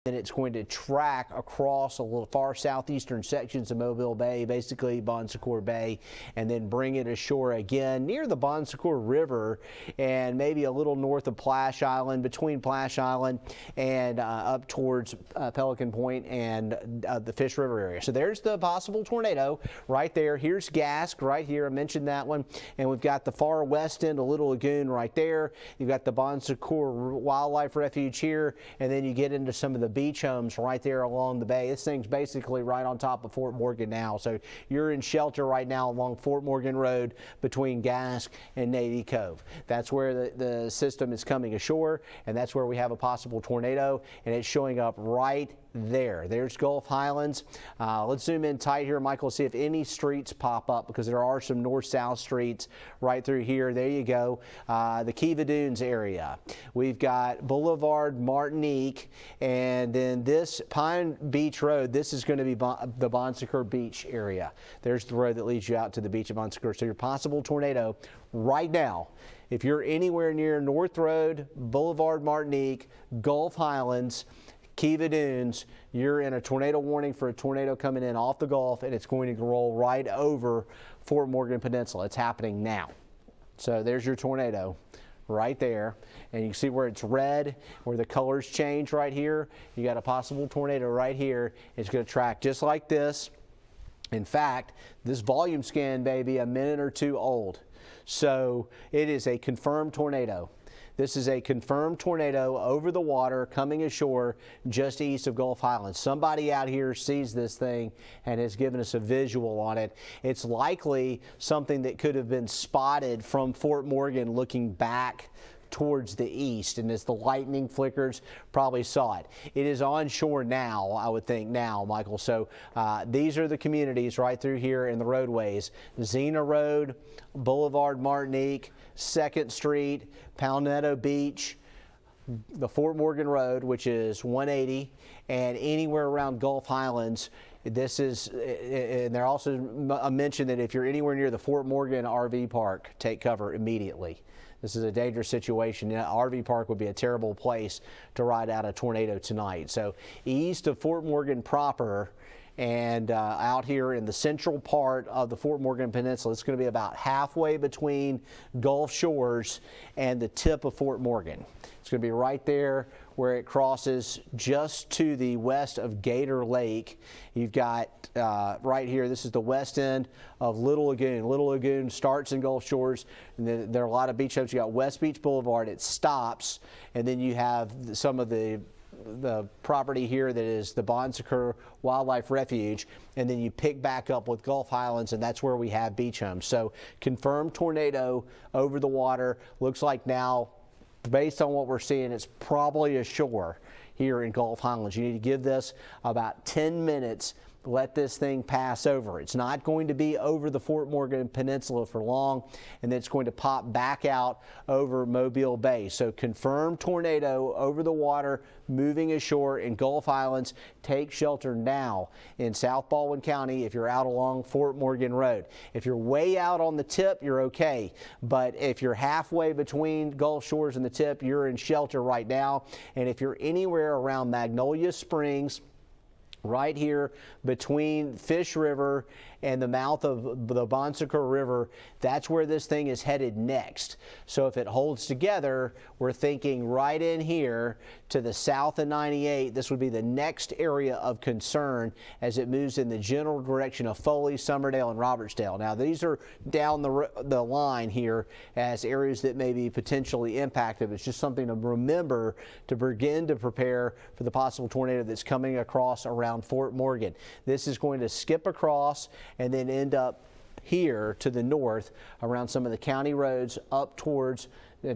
and it's going to track across a little far southeastern sections of Mobile Bay, basically Bon Secour Bay, and then bring it ashore again near the Bon Secour River and maybe a little north of Plash Island, between Plash Island and up towards Pelican Point and the Fish River area. So there's the possible tornado right there. Here's Gask right here. I mentioned that one. And we've got the far west end of Little Lagoon right there. You've got the Bon Secour Wildlife Refuge here, and then you get into some of the beach homes right there along the bay. This thing's basically right on top of Fort Morgan now. So you're in shelter right now along Fort Morgan Road between Gask and Navy Cove. That's where the system is coming ashore, and that's where we have a possible tornado, and it's showing up right there. There's Gulf Highlands. Let's zoom in tight here, Michael, see if any streets pop up, because there are some north-south streets right through here. There you go. The Kiva Dunes area. We've got Boulevard Martinique, and then this Pine Beach Road. This is going to be the Bon Secour Beach area. There's the road that leads you out to the beach of Bon Secour. So your possible tornado right now, if you're anywhere near North Road, Boulevard Martinique, Gulf Highlands, Kiva Dunes, you're in a tornado warning for a tornado coming in off the Gulf, and it's going to roll right over Fort Morgan Peninsula. It's happening now. So there's your tornado right there, and you can see where it's red, where the colors change right here. You got a possible tornado right here. It's going to track just like this. In fact, this volume scan, baby, a minute or two old. So it is a confirmed tornado. This is a confirmed tornado over the water coming ashore just east of Gulf Highlands. Somebody out here sees this thing and has given us a visual on it. It's likely something that could have been spotted from Fort Morgan looking back towards the east, and as the lightning flickers, probably saw it. It is on shore now, I would think now, Michael. So these are the communities right through here in the roadways. Xena Road, Boulevard Martinique, 2nd Street, Palmetto Beach, the Fort Morgan Road, which is 180, and anywhere around Gulf Highlands. This is, and there also a mention that if you're anywhere near the Fort Morgan RV park, take cover immediately. This is a dangerous situation. RV park would be a terrible place to ride out a tornado tonight. So east of Fort Morgan proper, and out here in the central part of the Fort Morgan Peninsula, it's going to be about halfway between Gulf Shores and the tip of Fort Morgan. It's going to be right there where it crosses just to the west of Gator Lake. You've got right here, this is the west end of Little Lagoon. Little Lagoon starts in Gulf Shores, and then there are a lot of beach homes. You got West Beach Boulevard, it stops, and then you have some of the property here that is the Bon Secour Wildlife Refuge, and then you pick back up with Gulf Highlands, and that's where we have beach homes. So confirmed tornado over the water. Looks like now, based on what we're seeing, it's probably ashore here in Gulf Highlands. You need to give this about 10 minutes. Let this thing pass over. It's not going to be over the Fort Morgan Peninsula for long, and then it's going to pop back out over Mobile Bay. So confirmed tornado over the water, moving ashore in Gulf Highlands. Take shelter now in South Baldwin County if you're out along Fort Morgan Road. If you're way out on the tip, you're okay. But if you're halfway between Gulf Shores and the tip, you're in shelter right now. And if you're anywhere around Magnolia Springs, right here between Fish River and the mouth of the Bon Secour River, that's where this thing is headed next. So if it holds together, we're thinking right in here to the south of 98, this would be the next area of concern as it moves in the general direction of Foley, Summerdale, and Robertsdale. Now these are down the line here as areas that may be potentially impacted. It's just something to remember to begin to prepare for the possible tornado that's coming across around Fort Morgan. This is going to skip across and then end up here to the north around some of the county roads up towards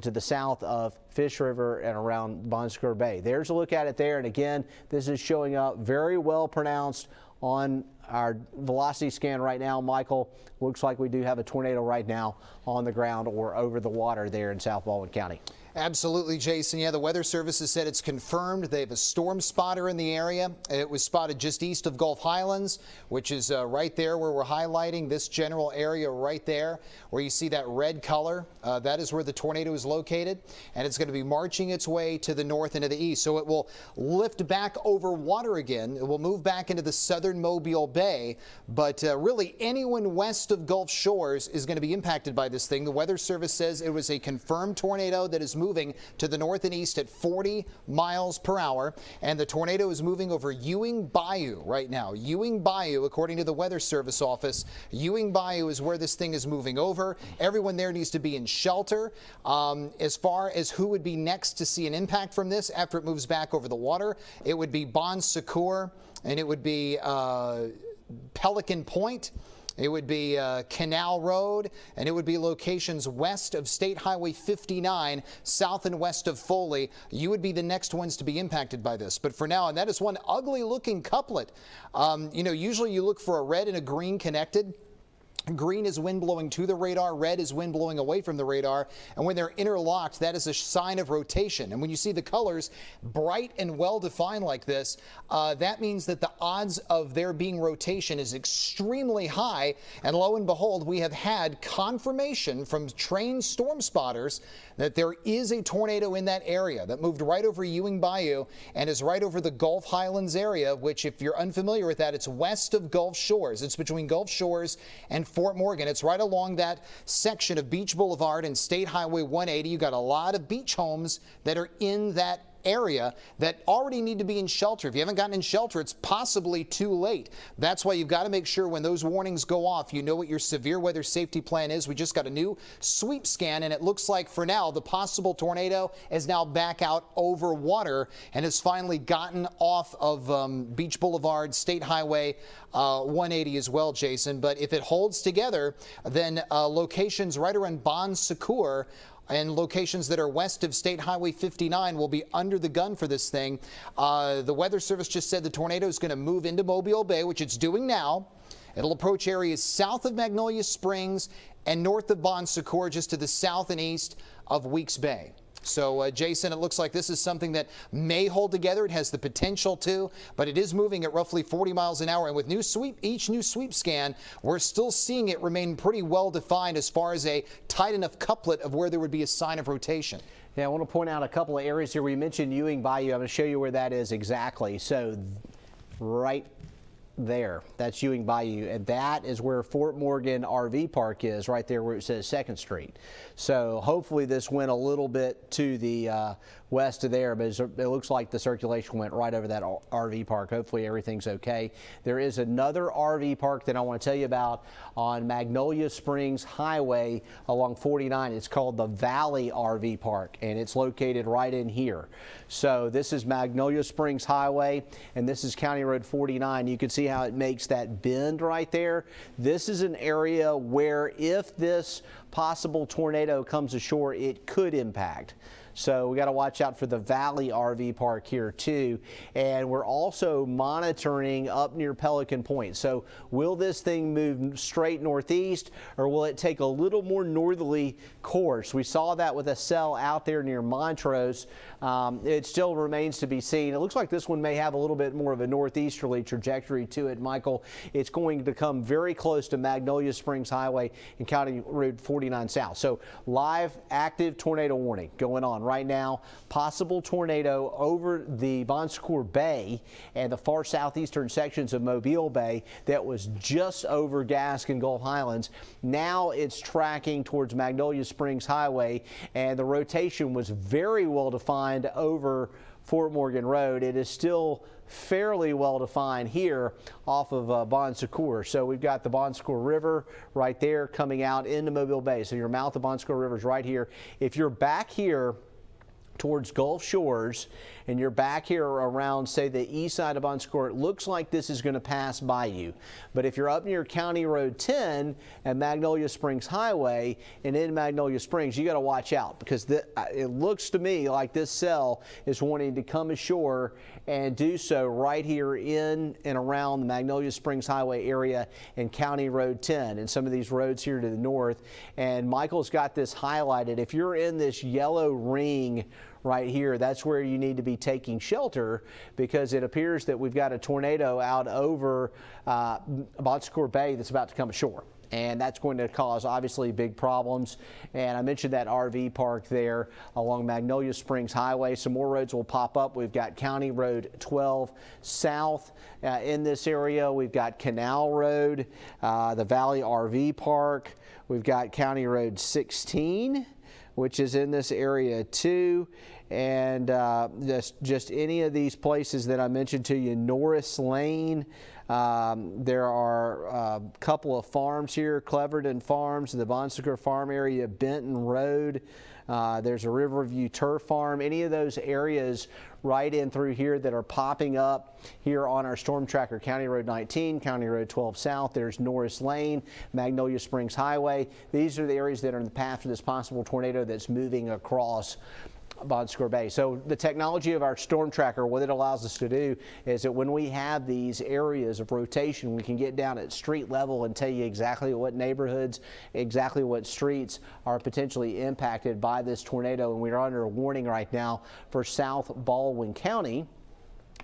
to the south of Fish River and around Bon Secour Bay. There's a look at it there, and again, this is showing up very well pronounced on our velocity scan right now, Michael. Looks like we do have a tornado right now on the ground or over the water there in South Baldwin County. Absolutely, Jason. Yeah, the Weather Service has said it's confirmed. They have a storm spotter in the area. It was spotted just east of Gulf Highlands, which is right there where we're highlighting this general area right there, where you see that red color. That is where the tornado is located, and it's going to be marching its way to the north and to the east. So it will lift back over water again. It will move back into the southern Mobile Bay, but really anyone west of Gulf Shores is going to be impacted by this thing. The Weather Service says it was a confirmed tornado that is moving to the north and east at 40 miles per hour, and the tornado is moving over Ewing Bayou right now. Ewing Bayou, according to the Weather Service office, Ewing Bayou is where this thing is moving over. Everyone there needs to be in shelter. As far as who would be next to see an impact from this after it moves back over the water, it would be Bon Secours, and it would be Pelican Point. It would be Canal Road, and it would be locations west of State Highway 59, south and west of Foley. You would be the next ones to be impacted by this. But for now, and that is one ugly-looking couplet. You know, usually you look for a red and a green connected. Green is wind blowing to the radar, red is wind blowing away from the radar, and when they're interlocked, that is a sign of rotation. And when you see the colors bright and well defined like this, that means that the odds of there being rotation is extremely high. And lo and behold, we have had confirmation from trained storm spotters that there is a tornado in that area that moved right over Ewing Bayou and is right over the Gulf Highlands area, which, if you're unfamiliar with that, it's west of Gulf Shores. It's between Gulf Shores and Fort Morgan. It's right along that section of Beach Boulevard and State Highway 180. You got a lot of beach homes that are in that area that already need to be in shelter. If you haven't gotten in shelter, it's possibly too late. That's why you've got to make sure when those warnings go off, you know what your severe weather safety plan is. We just got a new sweep scan, and it looks like for now the possible tornado is now back out over water and has finally gotten off of Beach Boulevard, State Highway 180 as well, Jason. But if it holds together, then locations right around Bon Secours and locations that are west of State Highway 59 will be under the gun for this thing. The Weather Service just said the tornado is going to move into Mobile Bay, which it's doing now. It'll approach areas south of Magnolia Springs and north of Bon Secours, just to the south and east of Weeks Bay. So, Jason, it looks like this is something that may hold together. It has the potential to, but it is moving at roughly 40 miles an hour. And with each new sweep scan, we're still seeing it remain pretty well defined as far as a tight enough couplet of where there would be a sign of rotation. Yeah, I want to point out a couple of areas here. We mentioned Ewing Bayou. I'm going to show you where that is exactly. So, right there, that's Ewing Bayou, and that is where Fort Morgan RV Park is, right there where it says 2nd Street. So hopefully this went a little bit to the west of there, but it looks like the circulation went right over that RV park. Hopefully everything's okay. There is another RV park that I want to tell you about on Magnolia Springs Highway along 49. It's called the Valley RV Park, and it's located right in here. So this is Magnolia Springs Highway, and this is County Road 49. You can see how it makes that bend right there. This is an area where if this possible tornado comes ashore, it could impact. So we got to watch out for the Valley RV Park here too. And we're also monitoring up near Pelican Point. So will this thing move straight northeast, or will it take a little more northerly course? We saw that with a cell out there near Montrose. It still remains to be seen. It looks like this one may have a little bit more of a northeasterly trajectory to it, Michael. It's going to come very close to Magnolia Springs Highway and County Road 49 South. So live active tornado warning going on right now. Possible tornado over the Bon Secours Bay and the far southeastern sections of Mobile Bay that was just over Gascon Gulf Highlands. Now it's tracking towards Magnolia Springs Highway, and the rotation was very well defined over Fort Morgan Road. It is still fairly well defined here off of Bon Secours. So we've got the Bon Secours River right there coming out into Mobile Bay. So your mouth of Bon Secours River is right here. If you're back here towards Gulf Shores and you're back here around, say, the east side of Bon Secour, it looks like this is going to pass by you. But if you're up near County Road 10 and Magnolia Springs Highway and in Magnolia Springs, you got to watch out, because it looks to me like this cell is wanting to come ashore and do so right here in and around the Magnolia Springs Highway area and County Road 10 and some of these roads here to the north. And Michael's got this highlighted. If you're in this yellow ring right here, that's where you need to be taking shelter, because it appears that we've got a tornado out over Bon Secour Bay that's about to come ashore. And that's going to cause, obviously, big problems. And I mentioned that RV park there along Magnolia Springs Highway. Some more roads will pop up. We've got County Road 12 south in this area. We've got Canal Road, the Valley RV Park. We've got County Road 16, which is in this area too. And just any of these places that I mentioned to you, Norris Lane. There are a couple of farms here, Claiborne Farms, the Bon Secour Farm area, Benton Road. There's a Riverview Turf Farm. Any of those areas right in through here that are popping up here on our storm tracker, County Road 19, County Road 12 south. There's Norris Lane, Magnolia Springs Highway. These are the areas that are in the path for this possible tornado that's moving across Bon Secour Bay. So the technology of our storm tracker, what it allows us to do is that when we have these areas of rotation, we can get down at street level and tell you exactly what neighborhoods, exactly what streets are potentially impacted by this tornado. And we're under a warning right now for South Baldwin County.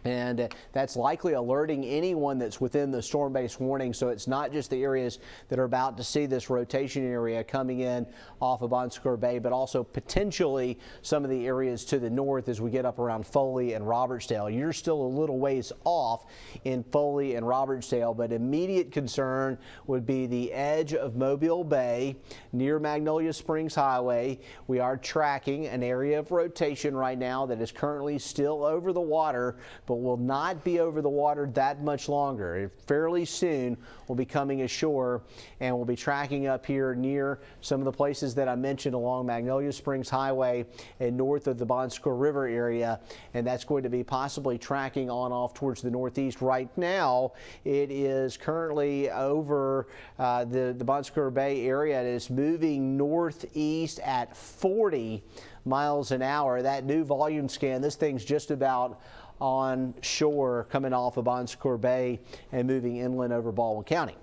And that's likely alerting anyone that's within the storm-based warning. So it's not just the areas that are about to see this rotation area coming in off of Bon Secour Bay, but also potentially some of the areas to the north as we get up around Foley and Robertsdale. You're still a little ways off in Foley and Robertsdale, but immediate concern would be the edge of Mobile Bay near Magnolia Springs Highway. We are tracking an area of rotation right now that is currently still over the water, but will not be over the water that much longer. Fairly soon we'll be coming ashore, and we'll be tracking up here near some of the places that I mentioned along Magnolia Springs Highway and north of the Bon Secour River area, and that's going to be possibly tracking on off towards the northeast. Right now it is currently over the Bon Secour Bay area. It is moving northeast at 40 miles an hour. That new volume scan, this thing's just about on shore coming off of Bon Secour Bay and moving inland over Baldwin County.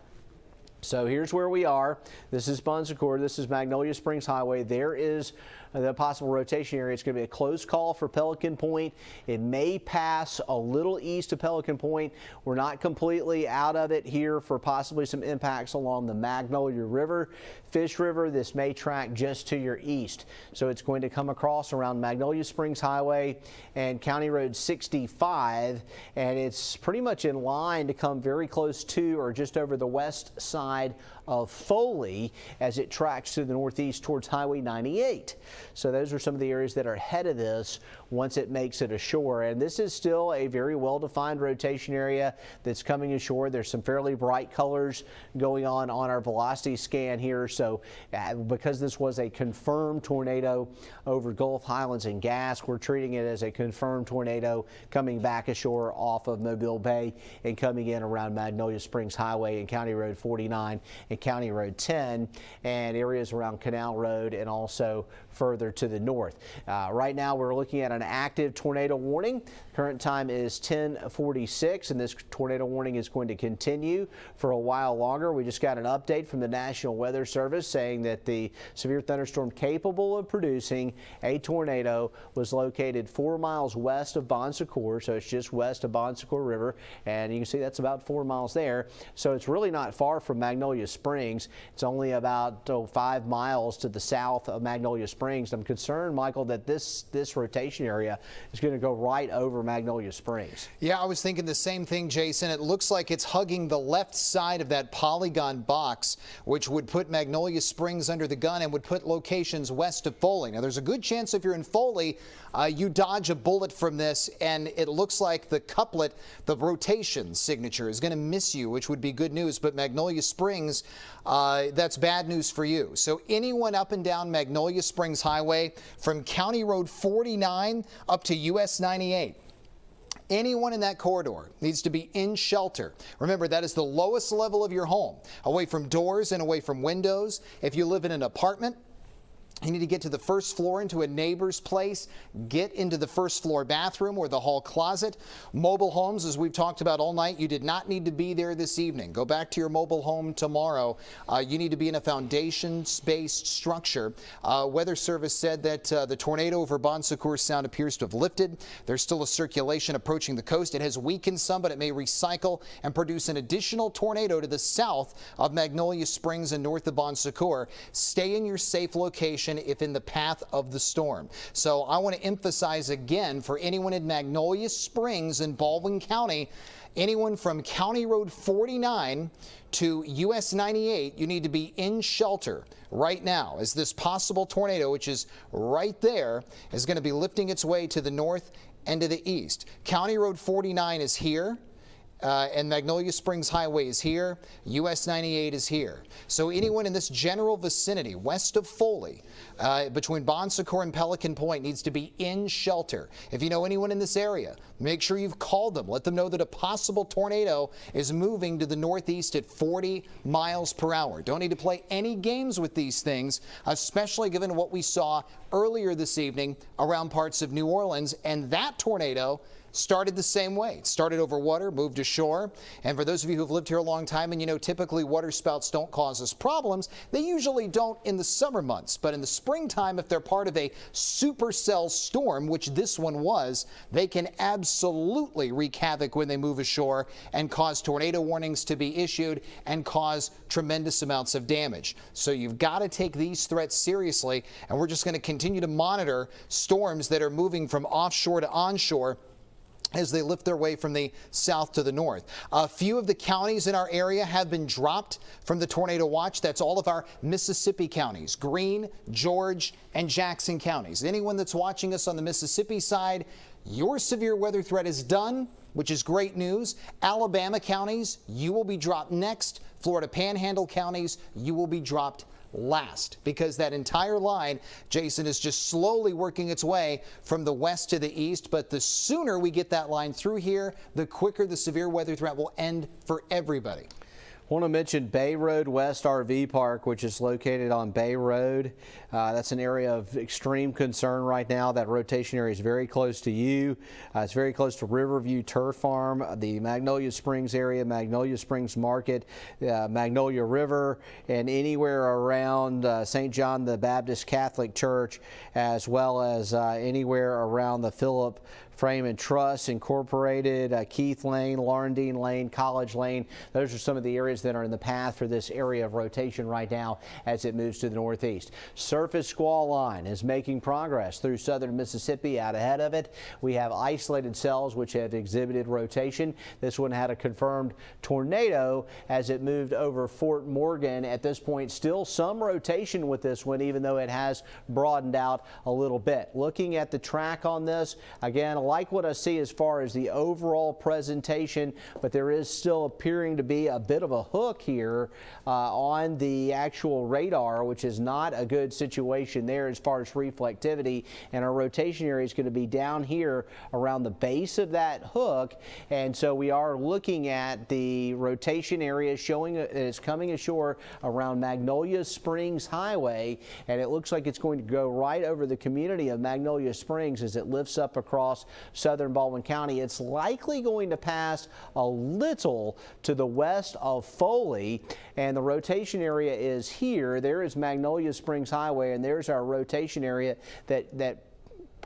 So here's where we are. This is Bon Secour. This is Magnolia Springs Highway. There is the possible rotation area. It's going to be a close call for Pelican Point. It may pass a little east of Pelican Point. We're not completely out of it here for possibly some impacts along the Magnolia River, Fish River. This may track just to your east. So it's going to come across around Magnolia Springs Highway and County Road 65, and it's pretty much in line to come very close to or just over the west side of Foley as it tracks to the northeast towards Highway 98. So those are some of the areas that are ahead of this once it makes it ashore. And this is still a very well-defined rotation area that's coming ashore. There's some fairly bright colors going on our velocity scan here. So because this was a confirmed tornado over Gulf Highlands and Gas, we're treating it as a confirmed tornado coming back ashore off of Mobile Bay and coming in around Magnolia Springs Highway and County Road 49 and County Road 10 and areas around Canal Road and also further to the north. Right now we're looking at an active tornado warning. Current time is 10:46, and this tornado warning is going to continue for a while longer. We just got an update from the National Weather Service saying that the severe thunderstorm capable of producing a tornado was located 4 miles west of Bon Secour, so it's just west of Bon Secour River, and you can see that's about 4 miles there. So it's really not far from Magnolia Springs. It's only about 5 miles to the south of Magnolia Springs. I'm concerned, Michael, that this rotation area is going to go right over Magnolia Springs. Yeah, I was thinking the same thing, Jason. It looks like it's hugging the left side of that polygon box, which would put Magnolia Springs under the gun and would put locations west of Foley. Now, there's a good chance if you're in Foley, you dodge a bullet from this, and it looks like the couplet, the rotation signature, is going to miss you, which would be good news. But Magnolia Springs Springs, that's bad news for you. So anyone up and down Magnolia Springs Highway from County Road 49 up to US 98. Anyone in that corridor needs to be in shelter. Remember, that is the lowest level of your home, away from doors and away from windows. If you live in an apartment, you need to get to the first floor into a neighbor's place, get into the first floor bathroom or the hall closet. Mobile homes, as we've talked about all night, you did not need to be there this evening. Go back to your mobile home tomorrow. You need to be in a foundation-based structure. Weather Service said that the tornado over Bon Secours Sound appears to have lifted. There's still a circulation approaching the coast. It has weakened some, but it may recycle and produce an additional tornado to the south of Magnolia Springs and north of Bon Secours. Stay in your safe location if in the path of the storm. So I want to emphasize again, for anyone in Magnolia Springs in Baldwin County, anyone from County Road 49 to US 98, you need to be in shelter right now, as this possible tornado, which is right there, is going to be lifting its way to the north and to the east. County Road 49 is here. And Magnolia Springs Highway is here. US 98 is here. So anyone in this general vicinity west of Foley, between Bon Secours and Pelican Point, needs to be in shelter. If you know anyone in this area, make sure you've called them. Let them know that a possible tornado is moving to the northeast at 40 miles per hour. Don't need to play any games with these things, especially given what we saw earlier this evening around parts of New Orleans. And that tornado started the same way. It started over water, moved ashore. And for those of you who've lived here a long time, and you know typically water spouts don't cause us problems, they usually don't in the summer months. But in the springtime, if they're part of a supercell storm, which this one was, they can absolutely wreak havoc when they move ashore and cause tornado warnings to be issued and cause tremendous amounts of damage. So you've got to take these threats seriously, and we're just going to continue to monitor storms that are moving from offshore to onshore as they lift their way from the south to the north. A few of the counties in our area have been dropped from the tornado watch. That's all of our Mississippi counties, Greene, George, and Jackson counties. Anyone that's watching us on the Mississippi side, your severe weather threat is done, which is great news. Alabama counties, you will be dropped next. Florida Panhandle counties, you will be dropped last, because that entire line, Jason, is just slowly working its way from the west to the east. But the sooner we get that line through here, the quicker the severe weather threat will end for everybody. I want to mention Bay Road West RV Park, which is located on Bay Road. That's an area of extreme concern right now. That rotation area is very close to you. It's very close to Riverview Turf Farm, the Magnolia Springs area, Magnolia Springs Market, Magnolia River, and anywhere around St. John the Baptist Catholic Church, as well as anywhere around the Philip Frame and Truss Incorporated, Keith Lane, Laurendine Lane, College Lane. Those are some of the areas that are in the path for this area of rotation right now as it moves to the northeast. Surface squall line is making progress through southern Mississippi. Out ahead of it, we have isolated cells which have exhibited rotation. This one had a confirmed tornado as it moved over Fort Morgan. At this point, still some rotation with this one, even though it has broadened out a little bit. Looking at the track on this, again, I like what I see as far as the overall presentation, but there is still appearing to be a bit of a hook here on the actual radar, which is not a good situation there as far as reflectivity. And our rotation area is going to be down here around the base of that hook. And so we are looking at the rotation area showing that it's coming ashore around Magnolia Springs Highway. And it looks like it's going to go right over the community of Magnolia Springs as it lifts up across southern Baldwin County. It's likely going to pass a little to the west of Foley, and the rotation area is here. There is Magnolia Springs Highway, and there's our rotation area that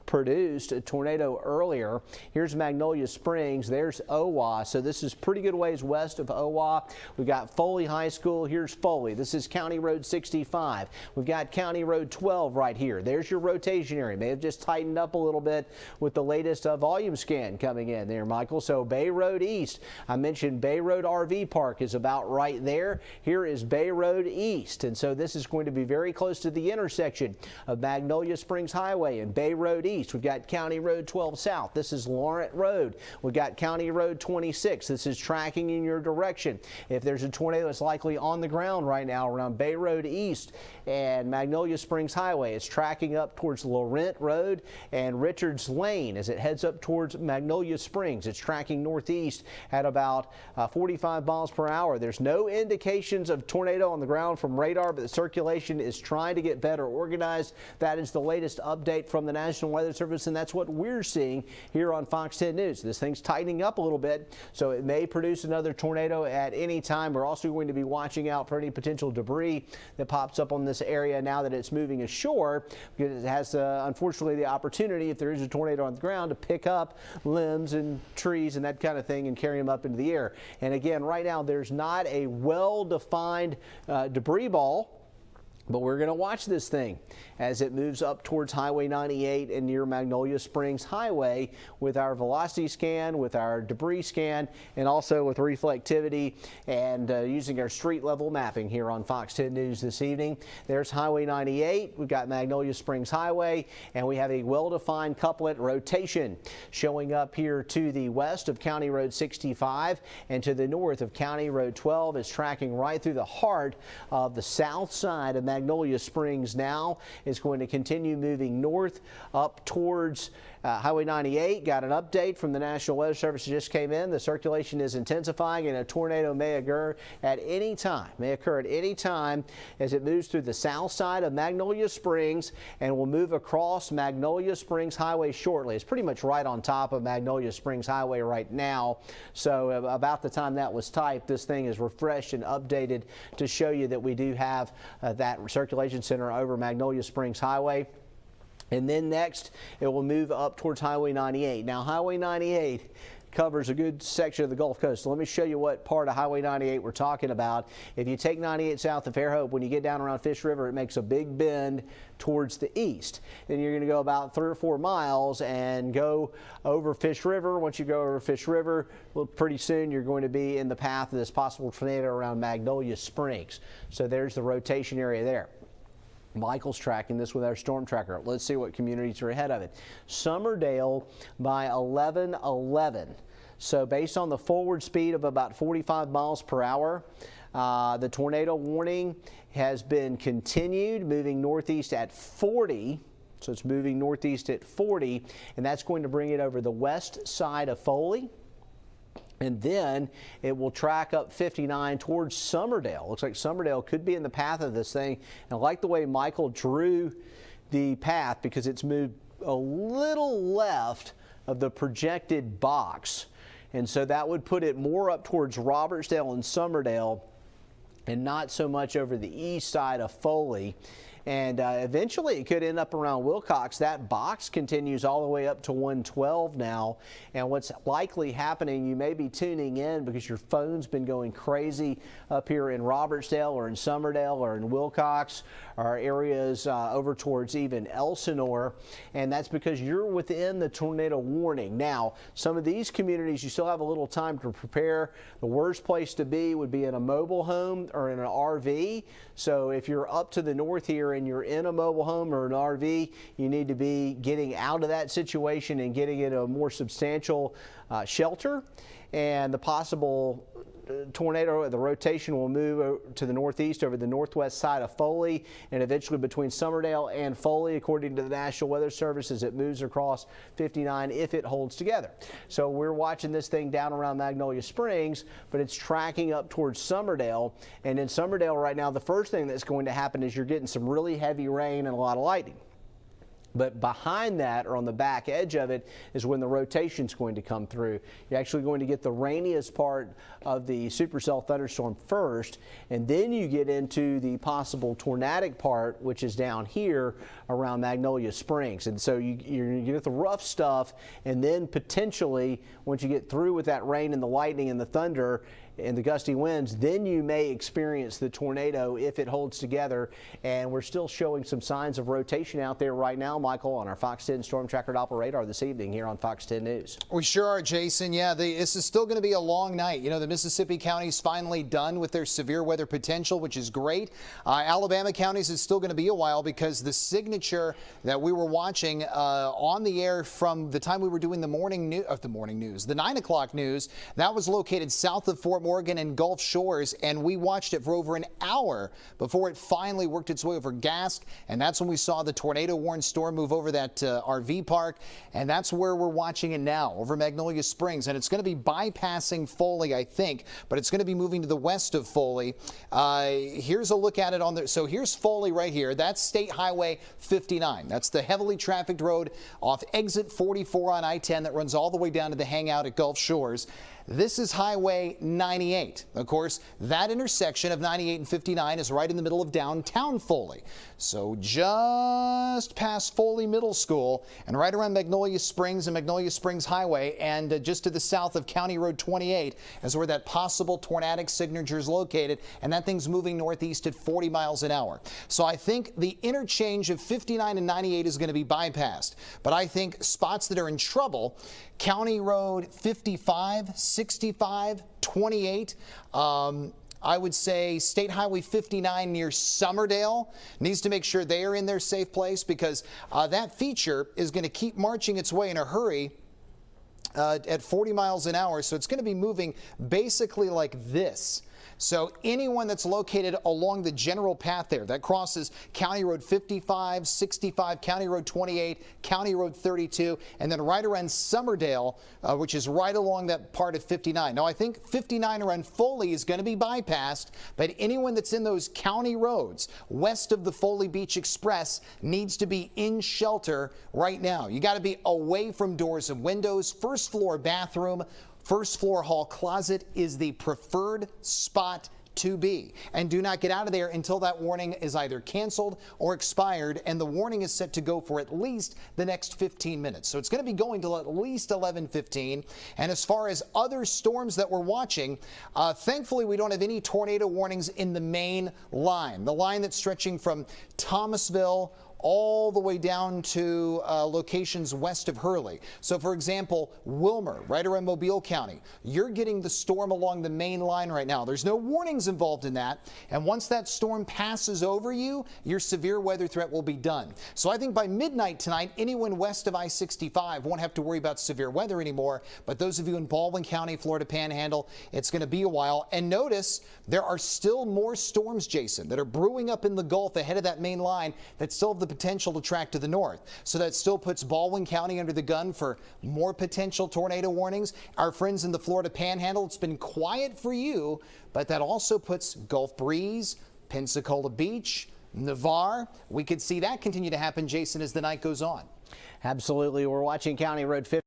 produced a tornado earlier. Here's Magnolia Springs. There's Owa. So this is pretty good ways west of Owa. We've got Foley High School. Here's Foley. This is County Road 65. We've got County Road 12 right here. There's your rotation area. May have just tightened up a little bit with the latest volume scan coming in there, Michael. So Bay Road East. I mentioned Bay Road RV Park is about right there. Here is Bay Road East. And so this is going to be very close to the intersection of Magnolia Springs Highway and Bay Road East. east. We've got County Road 12 south. This is Lawrence Road. We've got County Road 26. This is tracking in your direction. If there's a tornado, it's likely on the ground right now around Bay Road East and Magnolia Springs Highway. It's tracking up towards Laurent Road and Richards Lane as it heads up towards Magnolia Springs. It's tracking northeast at about 45 miles per hour. There's no indications of tornado on the ground from radar, but the circulation is trying to get better organized. That is the latest update from the National Weather Service, and that's what we're seeing here on Fox 10 News. This thing's tightening up a little bit, so it may produce another tornado at any time. We're also going to be watching out for any potential debris that pops up on this area now that it's moving ashore, because it has unfortunately the opportunity, if there is a tornado on the ground, to pick up limbs and trees and that kind of thing and carry them up into the air. And again, right now there's not a well-defined debris ball, but we're going to watch this thing as it moves up towards Highway 98 and near Magnolia Springs Highway with our velocity scan, with our debris scan, and also with reflectivity and using our street level mapping here on Fox 10 News this evening. There's Highway 98. We've got Magnolia Springs Highway, and we have a well-defined couplet rotation showing up here to the west of County Road 65 and to the north of County Road 12. Is tracking right through the heart of the south side of Magnolia Springs now. Is going to continue moving north up towards Highway 98. Got an update from the National Weather Service that just came in. The circulation is intensifying and a tornado may occur at any time. As it moves through the south side of Magnolia Springs and will move across Magnolia Springs Highway shortly. It's pretty much right on top of Magnolia Springs Highway right now. So about the time that was typed, this thing is refreshed and updated to show you that we do have that circulation center over Magnolia Springs Highway. And then next, it will move up towards Highway 98. Now, Highway 98 covers a good section of the Gulf Coast. So let me show you what part of Highway 98 we're talking about. If you take 98 south of Fairhope, when you get down around Fish River, it makes a big bend towards the east. Then you're going to go about 3 or 4 miles and go over Fish River. Once you go over Fish River, well, pretty soon you're going to be in the path of this possible tornado around Magnolia Springs. So there's the rotation area there. Michael's tracking this with our storm tracker. Let's see what communities are ahead of it. Summerdale by 11:11. So based on the forward speed of about 45 miles per hour, the tornado warning has been continued, moving northeast at 40. So it's moving northeast at 40, and that's going to bring it over the west side of Foley. And then it will track up 59 towards Summerdale. Looks like Summerdale could be in the path of this thing. And I like the way Michael drew the path because it's moved a little left of the projected box. And so that would put it more up towards Robertsdale and Summerdale and not so much over the east side of Foley. And eventually it could end up around Wilcox. That box continues all the way up to 112 now. And what's likely happening, you may be tuning in because your phone's been going crazy up here in Robertsdale or in Summerdale or in Wilcox or areas over towards even Elsinore. And that's because you're within the tornado warning. Now, some of these communities, you still have a little time to prepare. The worst place to be would be in a mobile home or in an RV. So if you're up to the north here and you're in a mobile home or an RV, you need to be getting out of that situation and getting in a more substantial shelter. And the possible tornado, the rotation will move to the northeast over the northwest side of Foley and eventually between Summerdale and Foley, according to the National Weather Service, as it moves across 59 if it holds together. So we're watching this thing down around Magnolia Springs, but it's tracking up towards Summerdale. And in Summerdale right now, the first thing that's going to happen is you're getting some really heavy rain and a lot of lightning. But behind that, or on the back edge of it, is when the rotation is going to come through. You're actually going to get the rainiest part of the supercell thunderstorm first, and then you get into the possible tornadic part, which is down here around Magnolia Springs. And so you're going to get the rough stuff, and then potentially, once you get through with that rain and the lightning and the thunder and the gusty winds, then you may experience the tornado if it holds together. And we're still showing some signs of rotation out there right now, Michael, on our Fox 10 Storm Tracker Doppler radar this evening here on Fox 10 News. We sure are, Jason. Yeah, this is still going to be a long night. You know, the Mississippi counties finally done with their severe weather potential, which is great. Alabama counties is still going to be a while because the signature that we were watching on the air from the time we were doing the morning news, the 9 o'clock news, that was located south of Fort Morgan and Gulf Shores, and we watched it for over an hour before it finally worked its way over Gask, and that's when we saw the tornado-warned storm move over that RV park, and that's where we're watching it now, over Magnolia Springs, and it's going to be bypassing Foley, I think, but it's going to be moving to the west of Foley. Here's a look at it on there. So here's Foley right here. That's State Highway 59. That's the heavily trafficked road off exit 44 on I-10 that runs all the way down to the hangout at Gulf Shores. This is Highway 98. Of course, that intersection of 98 and 59 is right in the middle of downtown Foley. So just past Foley Middle School and right around Magnolia Springs and Magnolia Springs Highway, and just to the south of County Road 28 is where that possible tornadic signature is located, and that thing's moving northeast at 40 miles an hour. So I think the interchange of 59 and 98 is going to be bypassed, but I think spots that are in trouble, County Road 55, 65, 28, I would say State Highway 59 near Summerdale needs to make sure they are in their safe place, because that feature is going to keep marching its way in a hurry at 40 miles an hour. So it's going to be moving basically like this. So anyone that's located along the general path there that crosses County Road 55, 65, County Road 28, County Road 32, and then right around Summerdale, which is right along that part of 59. Now, I think 59 around Foley is going to be bypassed, but anyone that's in those county roads west of the Foley Beach Express needs to be in shelter right now. You got to be away from doors and windows. First floor bathroom, first floor hall closet is the preferred spot to be. And do not get out of there until that warning is either canceled or expired, and the warning is set to go for at least the next 15 minutes. So it's going to be going till at least 11:15. And as far as other storms that we're watching, thankfully we don't have any tornado warnings in the main line, the line that's stretching from Thomasville all the way down to locations west of Hurley. So, for example, Wilmer, right around Mobile County, you're getting the storm along the main line right now. There's no warnings involved in that. And once that storm passes over you, your severe weather threat will be done. So I think by midnight tonight, anyone west of I-65 won't have to worry about severe weather anymore. But those of you in Baldwin County, Florida Panhandle, it's going to be a while. And notice there are still more storms, Jason, that are brewing up in the Gulf ahead of that main line that still have the potential to track to the north. So that still puts Baldwin County under the gun for more potential tornado warnings. Our friends in the Florida Panhandle, it's been quiet for you, but that also puts Gulf Breeze, Pensacola Beach, Navarre. We could see that continue to happen, Jason, as the night goes on. Absolutely. We're watching County Road 50.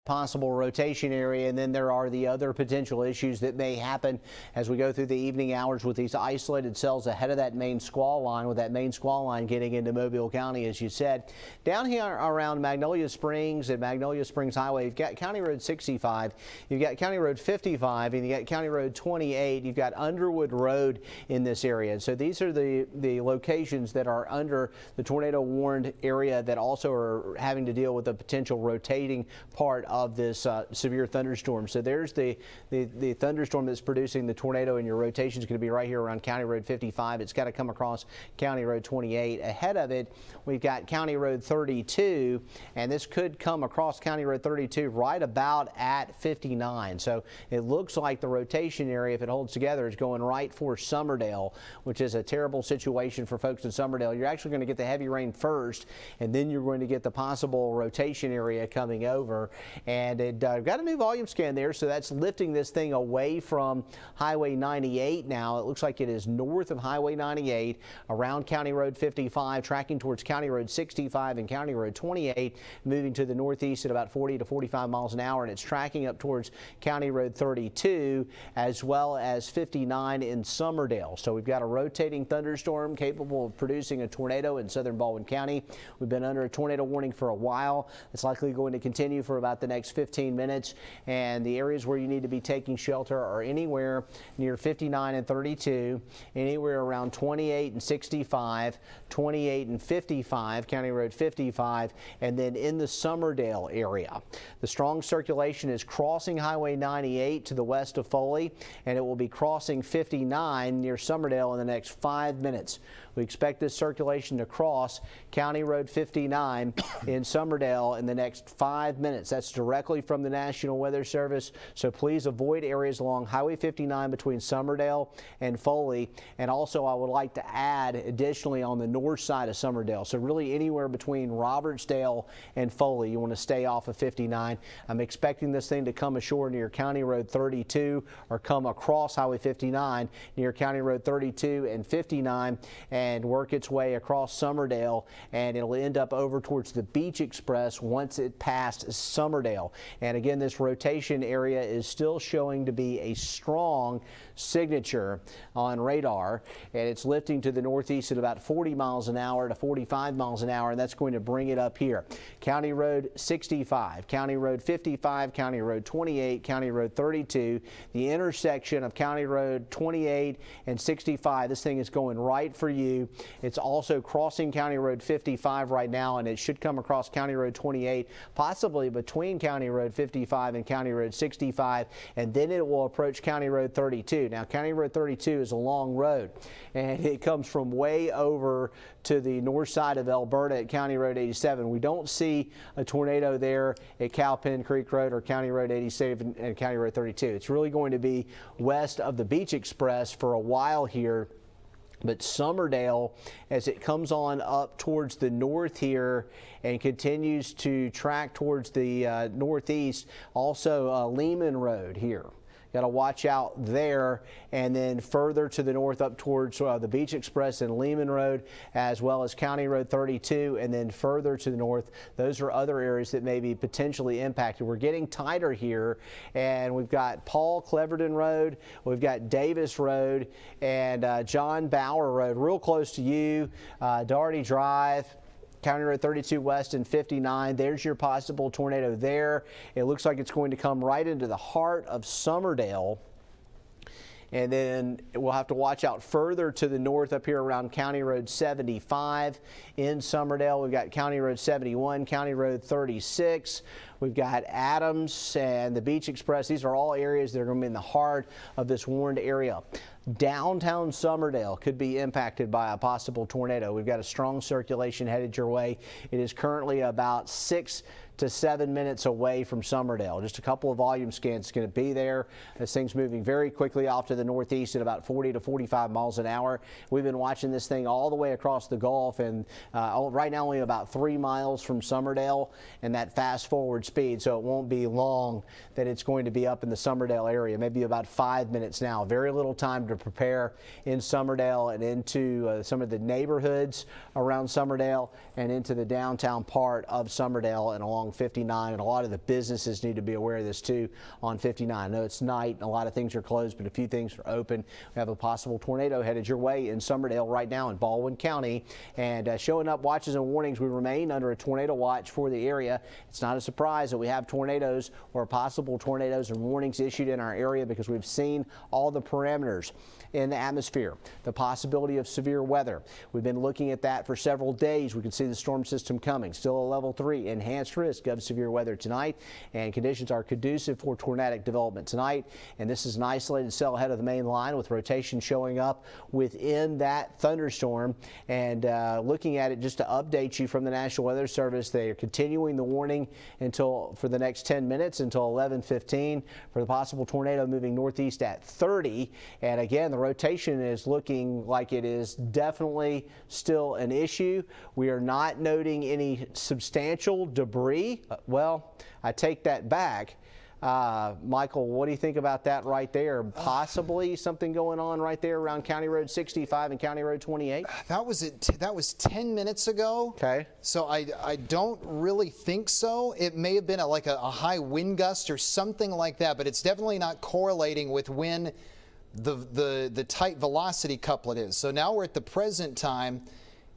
Possible rotation area, and then there are the other potential issues that may happen as we go through the evening hours with these isolated cells ahead of that main squall line, with that main squall line getting into Mobile County, as you said. Down here around Magnolia Springs and Magnolia Springs Highway, you've got County Road 65, you've got County Road 55, and you've got County Road 28, you've got Underwood Road in this area. And so these are the locations that are under the tornado warned area that also are having to deal with a potential rotating part of this severe thunderstorm. So there's the thunderstorm that's producing the tornado, and your rotation is going to be right here around County Road 55. It's got to come across County Road 28. Ahead of it, we've got County Road 32, and this could come across County Road 32 right about at 59. So it looks like the rotation area, if it holds together, is going right for Summerdale, which is a terrible situation for folks in Summerdale. You're actually going to get the heavy rain first, and then you're going to get the possible rotation area coming over. And it got a new volume scan there, so that's lifting this thing away from Highway 98 now. It looks like it is north of Highway 98, around County Road 55, tracking towards County Road 65 and County Road 28, moving to the northeast at about 40 to 45 miles an hour, and it's tracking up towards County Road 32 as well as 59 in Summerdale. So we've got a rotating thunderstorm capable of producing a tornado in southern Baldwin County. We've been under a tornado warning for a while. It's likely going to continue for about the next next 15 minutes. And the areas where you need to be taking shelter are anywhere near 59 and 32, anywhere around 28 and 65, 28 and 55, County Road 55, and then in the Summerdale area. The strong circulation is crossing Highway 98 to the west of Foley, and it will be crossing 59 near Summerdale in the next 5 minutes. We expect this circulation to cross County Road 59 in Summerdale in the next 5 minutes. That's directly from the National Weather Service, so please avoid areas along Highway 59 between Summerdale and Foley. And also, I would like to add additionally on the north side of Summerdale, so really anywhere between Robertsdale and Foley, you want to stay off of 59. I'm expecting this thing to come ashore near County Road 32 or come across Highway 59 near County Road 32 and 59 and work its way across Summerdale, and it'll end up over towards the Beach Express once it passed Summerdale. And again, this rotation area is still showing to be a strong signature on radar, and it's lifting to the northeast at about 40 miles an hour to 45 miles an hour, and that's going to bring it up here. County Road 65, County Road 55, County Road 28, County Road 32, the intersection of County Road 28 and 65. This thing is going right for you. It's also crossing County Road 55 right now, and it should come across County Road 28, possibly between County Road 55 and County Road 65, and then it will approach County Road 32. Now, County Road 32 is a long road, and it comes from way over to the north side of Alberta at County Road 87. We don't see a tornado there at Cowpen Creek Road or County Road 87 and County Road 32. It's really going to be west of the Beach Express for a while here. But Summerdale, as it comes on up towards the north here and continues to track towards the northeast, also Lehman Road here. Got to watch out there, and then further to the north up towards the Beach Express and Lehman Road, as well as County Road 32, and then further to the north. Those are other areas that may be potentially impacted. We're getting tighter here, and we've got Paul Cleverton Road, we've got Davis Road, and John Bauer Road, real close to you, Doherty Drive, County Road 32 West and 59. There's your possible tornado there. It looks like it's going to come right into the heart of Summerdale. And then we'll have to watch out further to the north up here around County Road 75 in Summerdale. We've got County Road 71, County Road 36. We've got Adams and the Beach Express. These are all areas that are going to be in the heart of this warned area. Downtown Summerdale could be impacted by a possible tornado. We've got a strong circulation headed your way. It is currently about 6 to 7 minutes away from Summerdale. Just a couple of volume scans going to be there. This thing's moving very quickly off to the northeast at about 40 to 45 miles an hour. We've been watching this thing all the way across the Gulf, and right now only about 3 miles from Summerdale and that fast forward speed, so it won't be long that it's going to be up in the Summerdale area, maybe about 5 minutes now. Very little time to prepare in Summerdale and into some of the neighborhoods around Summerdale and into the downtown part of Summerdale and along 59, and a lot of the businesses need to be aware of this too on 59. I know it's night and a lot of things are closed, but a few things are open. We have a possible tornado headed your way in Summerdale right now in Baldwin County, and showing up watches and warnings. We remain under a tornado watch for the area. It's not a surprise that we have tornadoes or possible tornadoes and warnings issued in our area because we've seen all the parameters in the atmosphere, the possibility of severe weather. We've been looking at that for several days. We can see the storm system coming. Still a level 3 enhanced risk of severe weather tonight, and conditions are conducive for tornadic development tonight. And this is an isolated cell ahead of the main line with rotation showing up within that thunderstorm. And looking at it just to update you from the National Weather Service, they are continuing the warning for the next 10 minutes until 11:15 for the possible tornado moving northeast at 30. And again, the rotation is looking like it is definitely still an issue. We are not noting any substantial debris. Well, I take that back. Michael, what do you think about that right there? Possibly something going on right there around County Road 65 and County Road 28? That was 10 minutes ago. Okay. So I don't really think so. It may have been like a high wind gust or something like that, but it's definitely not correlating with when the tight velocity couplet is. So now we're at the present time,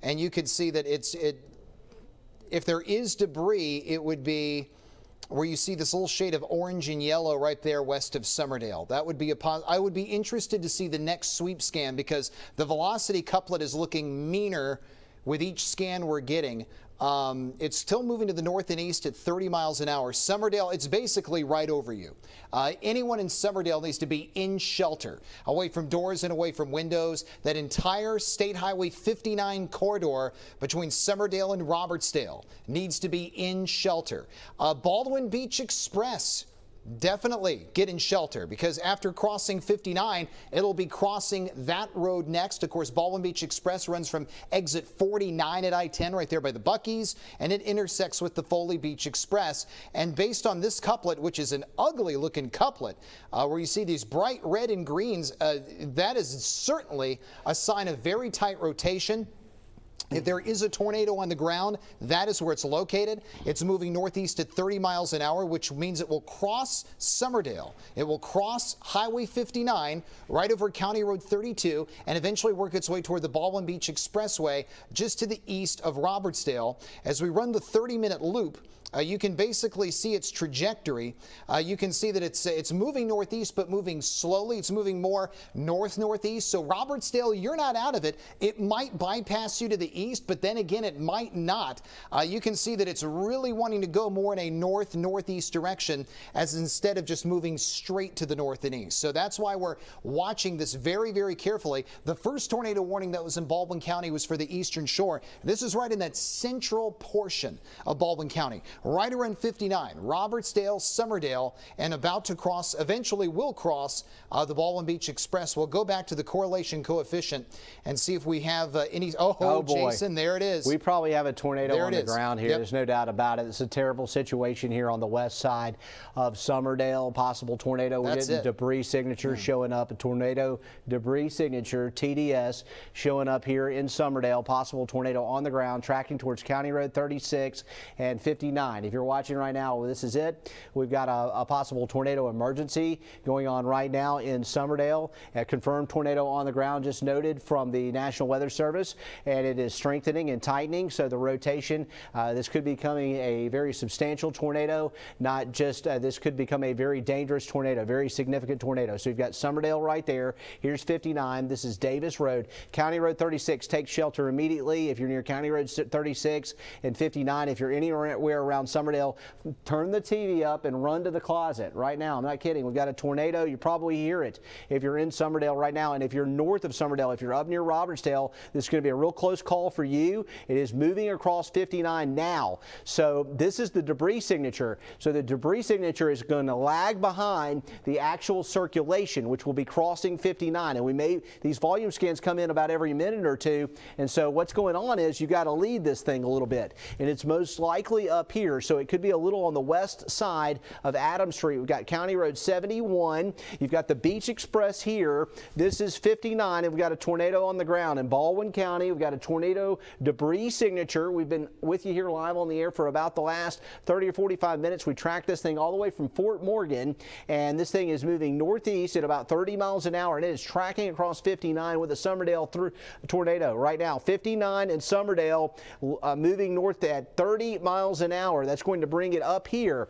and you can see that if there is debris, it would be where you see this little shade of orange and yellow right there west of Summerdale. That would be I would be interested to see the next sweep scan, because the velocity couplet is looking meaner with each scan we're getting. It's still moving to the north and east at 30 miles an hour. Summerdale, it's basically right over you. Anyone in Summerdale needs to be in shelter, away from doors and away from windows. That entire State Highway 59 corridor between Summerdale and Robertsdale needs to be in shelter. Baldwin Beach Express, definitely get in shelter, because after crossing 59, it'll be crossing that road next. Of course, Baldwin Beach Express runs from exit 49 at I-10 right there by the Buc-ee's, and it intersects with the Foley Beach Express. And based on this couplet, which is an ugly looking couplet, where you see these bright red and greens, that is certainly a sign of very tight rotation. If there is a tornado on the ground, that is where it's located. It's moving northeast at 30 miles an hour, which means it will cross Summerdale. It will cross Highway 59 right over County Road 32 and eventually work its way toward the Baldwin Beach Expressway just to the east of Robertsdale. As we run the 30-minute loop, you can basically see its trajectory. You can see that it's moving northeast, but moving slowly. It's moving more north-northeast. So Robertsdale, you're not out of it. It might bypass you to the east, but then again, it might not. You can see that it's really wanting to go more in a north-northeast direction, as instead of just moving straight to the north and east. So that's why we're watching this very, very carefully. The first tornado warning that was in Baldwin County was for the eastern shore. This is right in that central portion of Baldwin County, right around 59, Robertsdale, Summerdale, and about to cross, eventually will cross the Baldwin Beach Express. We'll go back to the correlation coefficient and see if we have any. Oh boy. Jason, there it is. We probably have a tornado there on the ground here. Yep. There's no doubt about it. It's a terrible situation here on the west side of Summerdale. Possible tornado. We're getting debris signature showing up. A tornado debris signature, TDS, showing up here in Summerdale. Possible tornado on the ground, tracking towards County Road 36 and 59. If you're watching right now, this is it. We've got a possible tornado emergency going on right now in Summerdale. A confirmed tornado on the ground just noted from the National Weather Service, and it is strengthening and tightening. So the rotation, this could be becoming a very substantial tornado, not just this could become a very dangerous tornado, very significant tornado. So you've got Summerdale right there. Here's 59. This is Davis Road. County Road 36, take shelter immediately if you're near County Road 36 and 59. If you're anywhere around Summerdale, turn the TV up and run to the closet right now. I'm not kidding. We've got a tornado. You probably hear it if you're in Summerdale right now. And if you're north of Summerdale, if you're up near Robertsdale, this is going to be a real close call for you. It is moving across 59 now. So this is the debris signature. So the debris signature is going to lag behind the actual circulation, which will be crossing 59. And these volume scans come in about every minute or two. And so what's going on is you got to lead this thing a little bit. And it's most likely up here. So it could be a little on the west side of Adams Street. We've got County Road 71. You've got the Beach Express here. This is 59, and we've got a tornado on the ground in Baldwin County. We've got a tornado debris signature. We've been with you here live on the air for about the last 30 or 45 minutes. We tracked this thing all the way from Fort Morgan, and this thing is moving northeast at about 30 miles an hour, and it is tracking across 59 with a Summerdale tornado right now. 59 and Summerdale moving north at 30 miles an hour. That's going to bring it up here.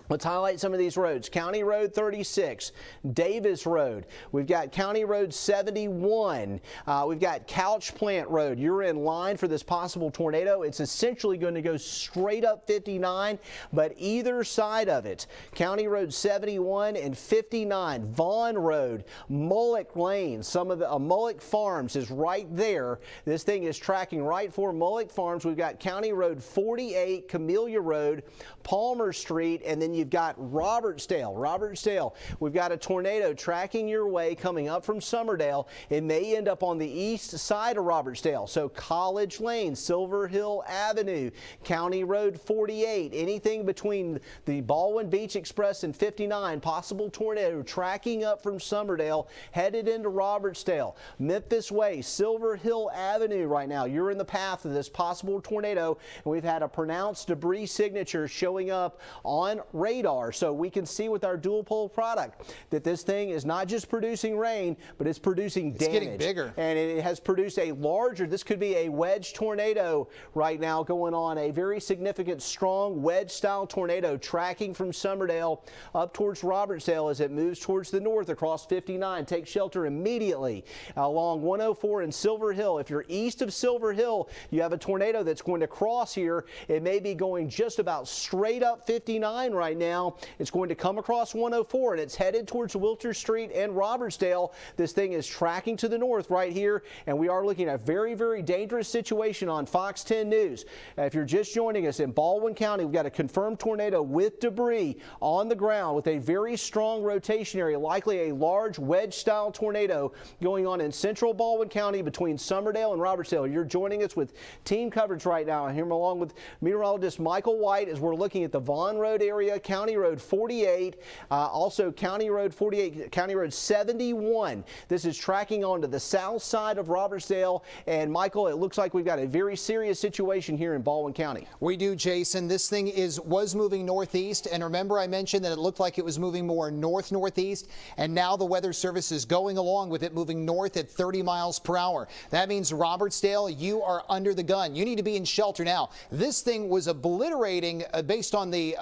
Let's highlight some of these roads. County Road 36, Davis Road. We've got County Road 71. We've got Couch Plant Road. You're in line for this possible tornado. It's essentially going to go straight up 59, but either side of it. County Road 71 and 59. Vaughn Road, Mullock Lane. Some of the Mullock Farms is right there. This thing is tracking right for Mullock Farms. We've got County Road 48, Camellia Road, Palmer Street, and then you've got Robertsdale. We've got a tornado tracking your way coming up from Summerdale. It may end up on the east side of Robertsdale. So College Lane, Silver Hill Avenue, County Road 48, anything between the Baldwin Beach Express and 59, possible tornado tracking up from Summerdale, headed into Robertsdale. Memphis Way, Silver Hill Avenue right now. You're in the path of this possible tornado, and we've had a pronounced debris signature showing up on radar, so we can see with our dual pole product that this thing is not just producing rain, but it's producing damage. It's getting bigger. And it has produced a larger, this could be a wedge tornado right now going on, a very significant, strong wedge-style tornado tracking from Summerdale up towards Robertsdale as it moves towards the north across 59. Take shelter immediately along 104 and Silver Hill. If you're east of Silver Hill, you have a tornado that's going to cross here. It may be going just about straight up 59 right now. It's going to come across 104 and it's headed towards Wilter Street and Robertsdale. This thing is tracking to the north right here, and we are looking at a very, very dangerous situation on Fox 10 News. If you're just joining us in Baldwin County, we've got a confirmed tornado with debris on the ground with a very strong rotation area, likely a large wedge-style tornado going on in central Baldwin County between Summerdale and Robertsdale. You're joining us with team coverage right now. I'm here along with meteorologist Michael White as we're looking at the Vaughn Road area, County Road 48, also County Road 48, County Road 71. This is tracking onto the south side of Robertsdale. And Michael, it looks like we've got a very serious situation here in Baldwin County. We do, Jason. This thing was moving northeast, and remember I mentioned that it looked like it was moving more north-northeast, and now the Weather Service is going along with it moving north at 30 miles per hour. That means Robertsdale, you are under the gun. You need to be in shelter now. This thing was obliterating based on the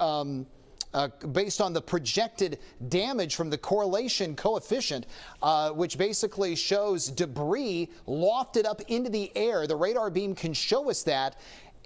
projected damage from the correlation coefficient, which basically shows debris lofted up into the air. The radar beam can show us that.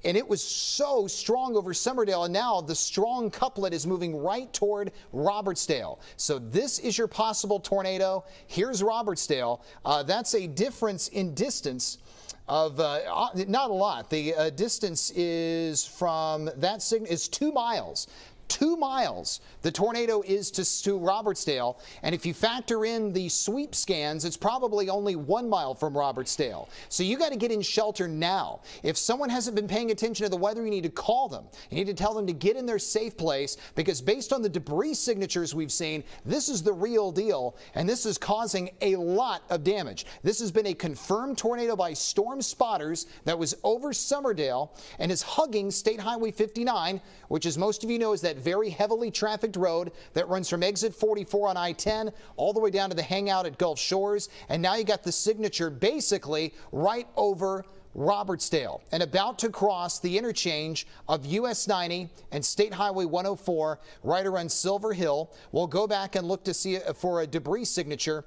And it was so strong over Summerdale, and now the strong couplet is moving right toward Robertsdale. So this is your possible tornado. Here's Robertsdale. That's a difference in distance of not a lot. The distance is from that signal is 2 miles. 2 miles the tornado is to Robertsdale, and if you factor in the sweep scans, it's probably only 1 mile from Robertsdale. So you got to get in shelter now. If someone hasn't been paying attention to the weather, you need to call them. You need to tell them to get in their safe place, because based on the debris signatures we've seen, this is the real deal, and this is causing a lot of damage. This has been a confirmed tornado by storm spotters that was over Summerdale and is hugging State Highway 59, which, as most of you know, is that very heavily trafficked road that runs from exit 44 on I-10 all the way down to the hangout at Gulf Shores. And now you got the signature basically right over Robertsdale and about to cross the interchange of US 90 and State Highway 104 right around Silver Hill. We'll go back and look to see for a debris signature.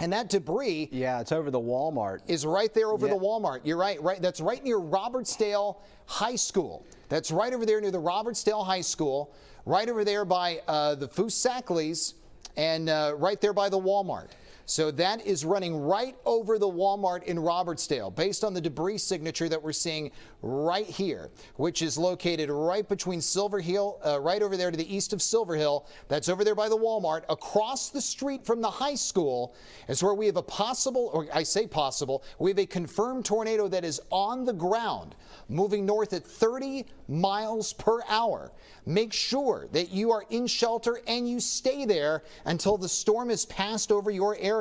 And that debris, yeah, it's over the Walmart, is right there over the Walmart. You're right. That's right near Robertsdale High School. That's right over there near the Robertsdale High School, right over there by the Foosackleys, and right there by the Walmart. So that is running right over the Walmart in Robertsdale, based on the debris signature that we're seeing right here, which is located right between Silver Hill, right over there to the east of Silver Hill. That's over there by the Walmart. Across the street from the high school is where we have a possible, or I say possible, we have a confirmed tornado that is on the ground, moving north at 30 miles per hour. Make sure that you are in shelter and you stay there until the storm has passed over your area.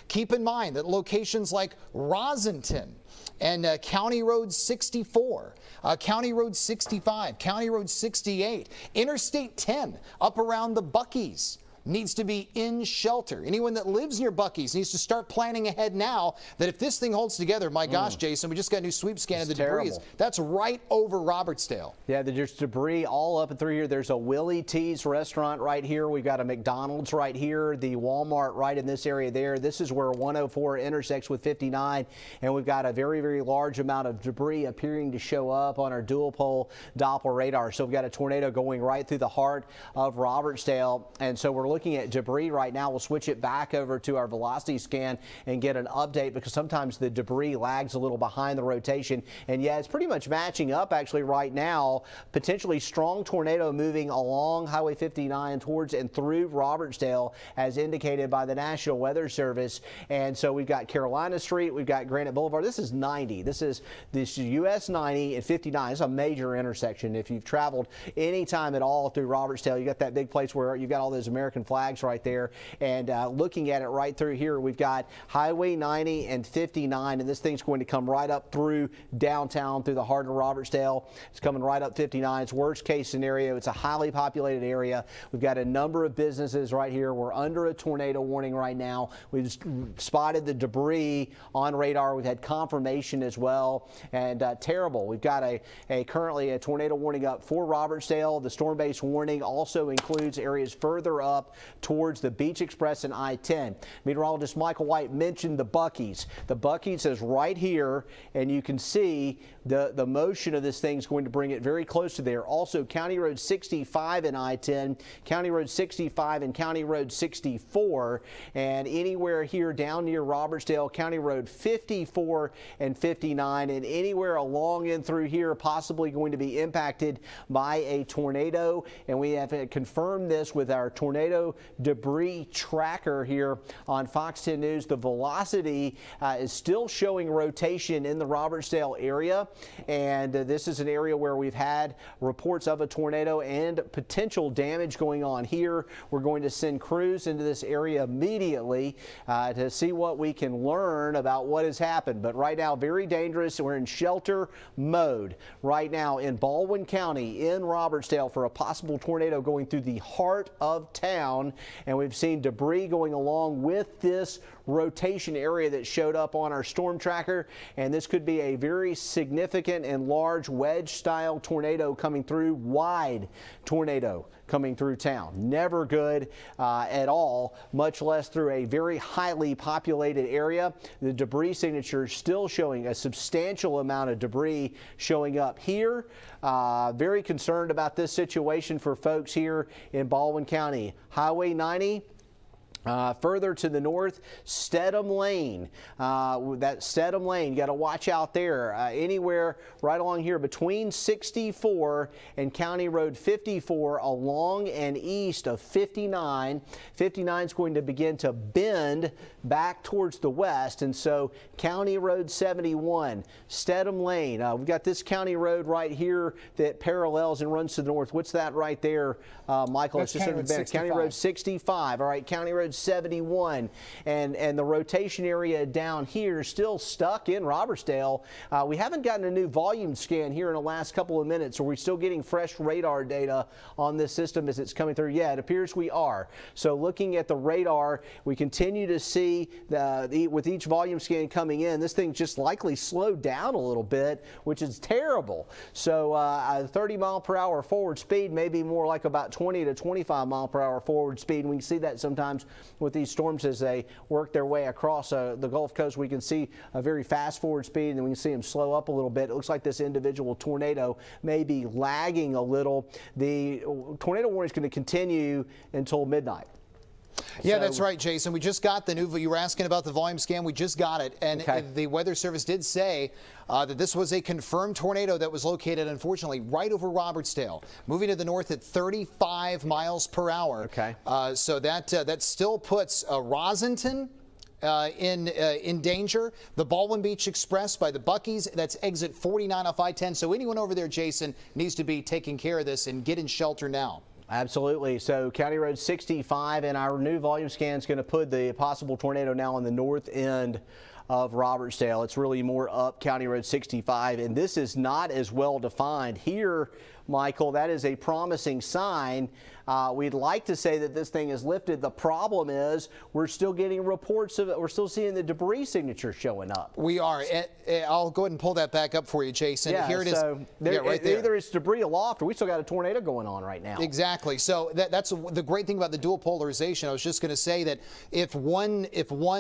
Keep in mind that locations like Rosenton and County Road 64, County Road 65, County Road 68, Interstate 10 up around the Buc-ee's needs to be in shelter. Anyone that lives near Buc-ee's needs to start planning ahead now, that if this thing holds together, my gosh, Jason, we just got a new sweep scan of the debris. That's right over Robertsdale. Yeah, there's debris all up and through here. There's a Willie T's restaurant right here. We've got a McDonald's right here, the Walmart right in this area there. This is where 104 intersects with 59, and we've got a very, very large amount of debris appearing to show up on our dual pole Doppler radar. So we've got a tornado going right through the heart of Robertsdale, and so we're looking at debris right now. We'll switch it back over to our velocity scan and get an update, because sometimes the debris lags a little behind the rotation. And yeah, it's pretty much matching up actually right now. Potentially strong tornado moving along Highway 59 towards and through Robertsdale, as indicated by the National Weather Service. And so we've got Carolina Street, we've got Granite Boulevard. This is 90. This is US 90 and 59. It's a major intersection. If you've traveled any time at all through Robertsdale, you got that big place where you've got all those American flags right there. And looking at it right through here, we've got Highway 90 and 59, and this thing's going to come right up through downtown, through the heart of Robertsdale. It's coming right up 59. It's worst case scenario. It's a highly populated area. We've got a number of businesses right here. We're under a tornado warning right now. We've spotted the debris on radar. We've had confirmation as well, and terrible. We've got currently a tornado warning up for Robertsdale. The storm-based warning also includes areas further up towards the Beach Express and I-10. Meteorologist Michael White mentioned the Buc-ee's. The Buc-ee's is right here, and you can see the motion of this thing is going to bring it very close to there. Also, County Road 65 and I-10, County Road 65 and County Road 64, and anywhere here down near Robertsdale, County Road 54 and 59, and anywhere along and through here possibly going to be impacted by a tornado. And we have confirmed this with our tornado debris tracker here on Fox 10 News. The velocity is still showing rotation in the Robertsdale area, and this is an area where we've had reports of a tornado and potential damage going on here. We're going to send crews into this area immediately to see what we can learn about what has happened. But right now, very dangerous. We're in shelter mode right now in Baldwin County, in Robertsdale, for a possible tornado going through the heart of town. And we've seen debris going along with this rotation area that showed up on our storm tracker, and this could be a very significant and large wedge style tornado coming through, wide tornado coming through town. Never good at all, much less through a very highly populated area. The debris signature is still showing a substantial amount of debris showing up here. Very concerned about this situation for folks here in Baldwin County. Highway 90. Further to the north, Stedham Lane. That Stedham Lane, you got to watch out there. Anywhere right along here between 64 and County Road 54, along and east of 59. 59 is going to begin to bend back towards the west, and so County Road 71, Stedham Lane. We've got this county road right here that parallels and runs to the north. What's that right there, Michael? That's it's just County Road 65. All right, County Road 71, and the rotation area down here still stuck in Robertsdale. We haven't gotten a new volume scan here in the last couple of minutes. Are we still getting fresh radar data on this system as it's coming through? Yeah, it appears we are. So looking at the radar, we continue to see with each volume scan coming in, this thing just likely slowed down a little bit, which is terrible. So 30 mile per hour forward speed, maybe more like about 20 to 25 mile per hour forward speed. And we can see that sometimes with these storms as they work their way across the Gulf Coast. We can see a very fast forward speed, and then we can see them slow up a little bit. It looks like this individual tornado may be lagging a little. The tornado warning is going to continue until midnight. Yeah, that's right, Jason. We just got the new, you were asking about the volume scan. We just got it. And the Weather Service did say that this was a confirmed tornado that was located, unfortunately, right over Robertsdale, moving to the north at 35 miles per hour. Okay. So that still puts Rossington in danger. The Baldwin Beach Express by the Buc-ee's, that's exit 49 off I-10. So anyone over there, Jason, needs to be taking care of this and get in shelter now. Absolutely. So County Road 65, and our new volume scan is going to put the possible tornado now on the north end of Robertsdale. It's really more up County Road 65, and this is not as well defined here, Michael. That is a promising sign. We'd like to say that this thing is lifted. The problem is we're still getting reports of it. We're still seeing the debris signature showing up. We are. I'll go ahead and pull that back up for you, Jason. Yeah, here it is. Right there. Either it's debris aloft or we still got a tornado going on right now. Exactly. So that's the great thing about the dual polarization. I was just going to say that if one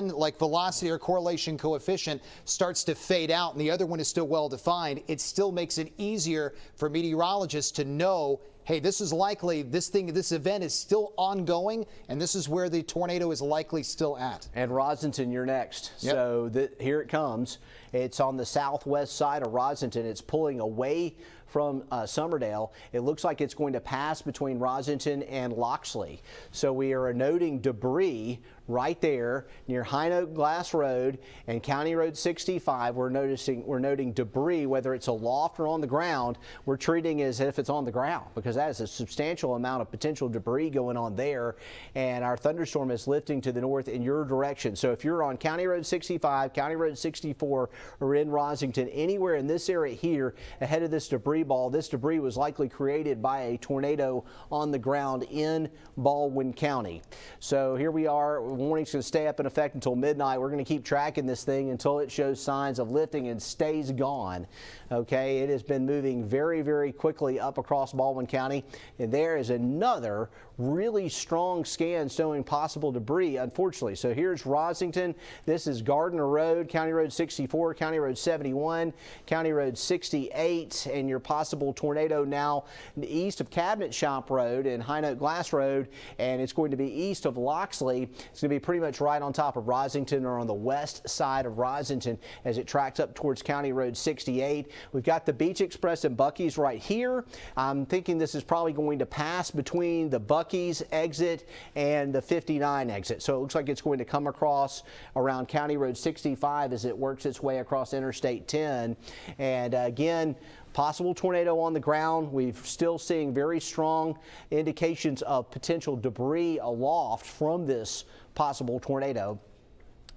like velocity or correlation coefficient starts to fade out and the other one is still well defined, it still makes it easier for meteorologists to know, hey, this is likely, this event is still ongoing, and this is where the tornado is likely still at. And Rossington, you're next. Yep. So here it comes. It's on the southwest side of Rossington. It's pulling away from Somerdale. It looks like it's going to pass between Rosington and Loxley. So we are noting debris right there near High Note Glass Road and County Road 65. We're noting debris, whether it's aloft or on the ground. We're treating it as if it's on the ground because that is a substantial amount of potential debris going on there. And our thunderstorm is lifting to the north in your direction. So if you're on County Road 65, County Road 64, or in Rosington, anywhere in this area here ahead of this debris ball, this debris was likely created by a tornado on the ground in Baldwin County. So here we are. Warning's going to stay up in effect until midnight. We're going to keep tracking this thing until it shows signs of lifting and stays gone. Okay, it has been moving very, very quickly up across Baldwin County, and there is another really strong scan showing possible debris, unfortunately. So here's Rosington. This is Gardner Road, County Road 64, County Road 71, County Road 68, and your possible tornado now east of Cabinet Shop Road and High Note Glass Road, and it's going to be east of Loxley. It's going to be pretty much right on top of Rosington or on the west side of Rosington as it tracks up towards County Road 68. We've got the Beach Express and Buc-ee's right here. I'm thinking this is probably going to pass between the Buc-ee's exit and the 59 exit. So it looks like it's going to come across around County Road 65 as it works its way across Interstate 10. And again, possible tornado on the ground. We're still seeing very strong indications of potential debris aloft from this possible tornado.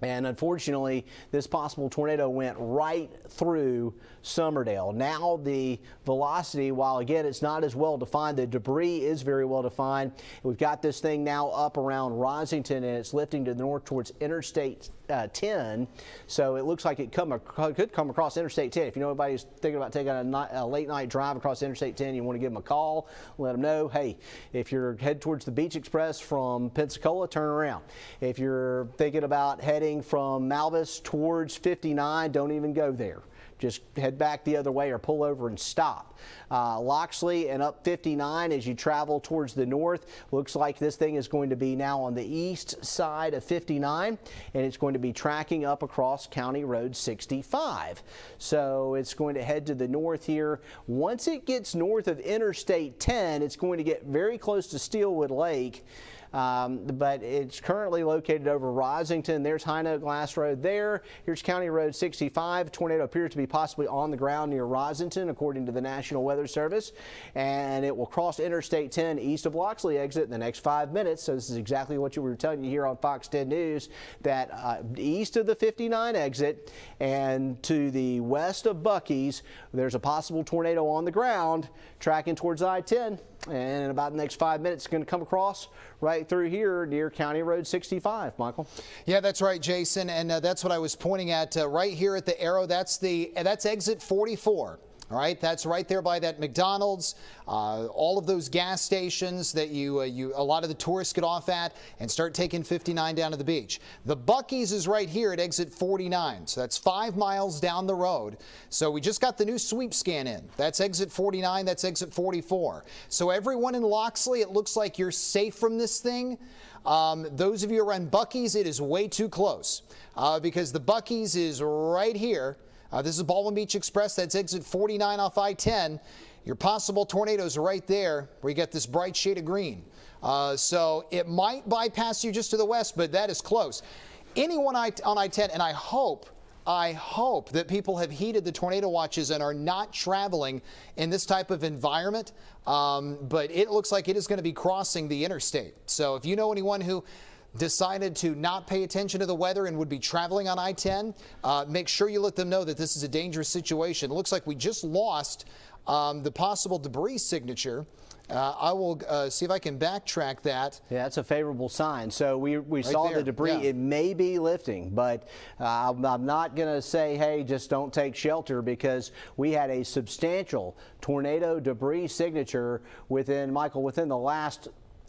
And unfortunately, this possible tornado went right through Somerdale. Now the velocity, while again it's not as well defined, the debris is very well defined. We've got this thing now up around Rosington and it's lifting to the north towards Interstate 10. So it looks like it could come across Interstate 10. If you know anybody who's thinking about taking a late night drive across Interstate 10, you want to give them a call, let them know, hey, if you're headed towards the Beach Express from Pensacola, turn around. If you're thinking about heading from Malvis towards 59, don't even go there. Just head back the other way or pull over and stop. Loxley and up 59 as you travel towards the north. Looks like this thing is going to be now on the east side of 59, and it's going to be tracking up across County Road 65. So it's going to head to the north here. Once it gets north of Interstate 10, it's going to get very close to Steelwood Lake. But it's currently located over Rosington. There's High Note Glass Road there. Here's County Road 65. Tornado appears to be possibly on the ground near Rosington, according to the National Weather Service. And it will cross Interstate 10 east of Loxley exit in the next 5 minutes. So this is exactly what we were telling you here on Fox 10 News, that east of the 59 exit and to the west of Buc-ee's, there's a possible tornado on the ground tracking towards I-10. And in about the next 5 minutes, it's going to come across right through here near County Road 65, Michael. Yeah, that's right, Jason. And that's what I was pointing at right here at the arrow. That's exit 44. All right, that's right there by that McDonald's, all of those gas stations that a lot of the tourists get off at and start taking 59 down to the beach. The Buc-ee's is right here at exit 49, so that's 5 miles down the road. So we just got the new sweep scan in. That's exit 49, that's exit 44. So everyone in Loxley, it looks like you're safe from this thing. Those of you around Buc-ee's, it is way too close because the Buc-ee's is right here. This is Baldwin Beach Express. That's exit 49 off I-10. Your possible tornadoes are right there where you get this bright shade of green. So it might bypass you just to the west, but that is close. Anyone on I-10, and I hope that people have heeded the tornado watches and are not traveling in this type of environment. But it looks like it is going to be crossing the interstate. So if you know anyone who decided to not pay attention to the weather and would be traveling on I-10, make sure you let them know that this is a dangerous situation. It looks like we just lost the possible debris signature. I will see if I can backtrack that. Yeah, that's a favorable sign. So we right saw there. The debris. Yeah. It may be lifting, but I'm not going to say, hey, just don't take shelter, because we had a substantial tornado debris signature within the last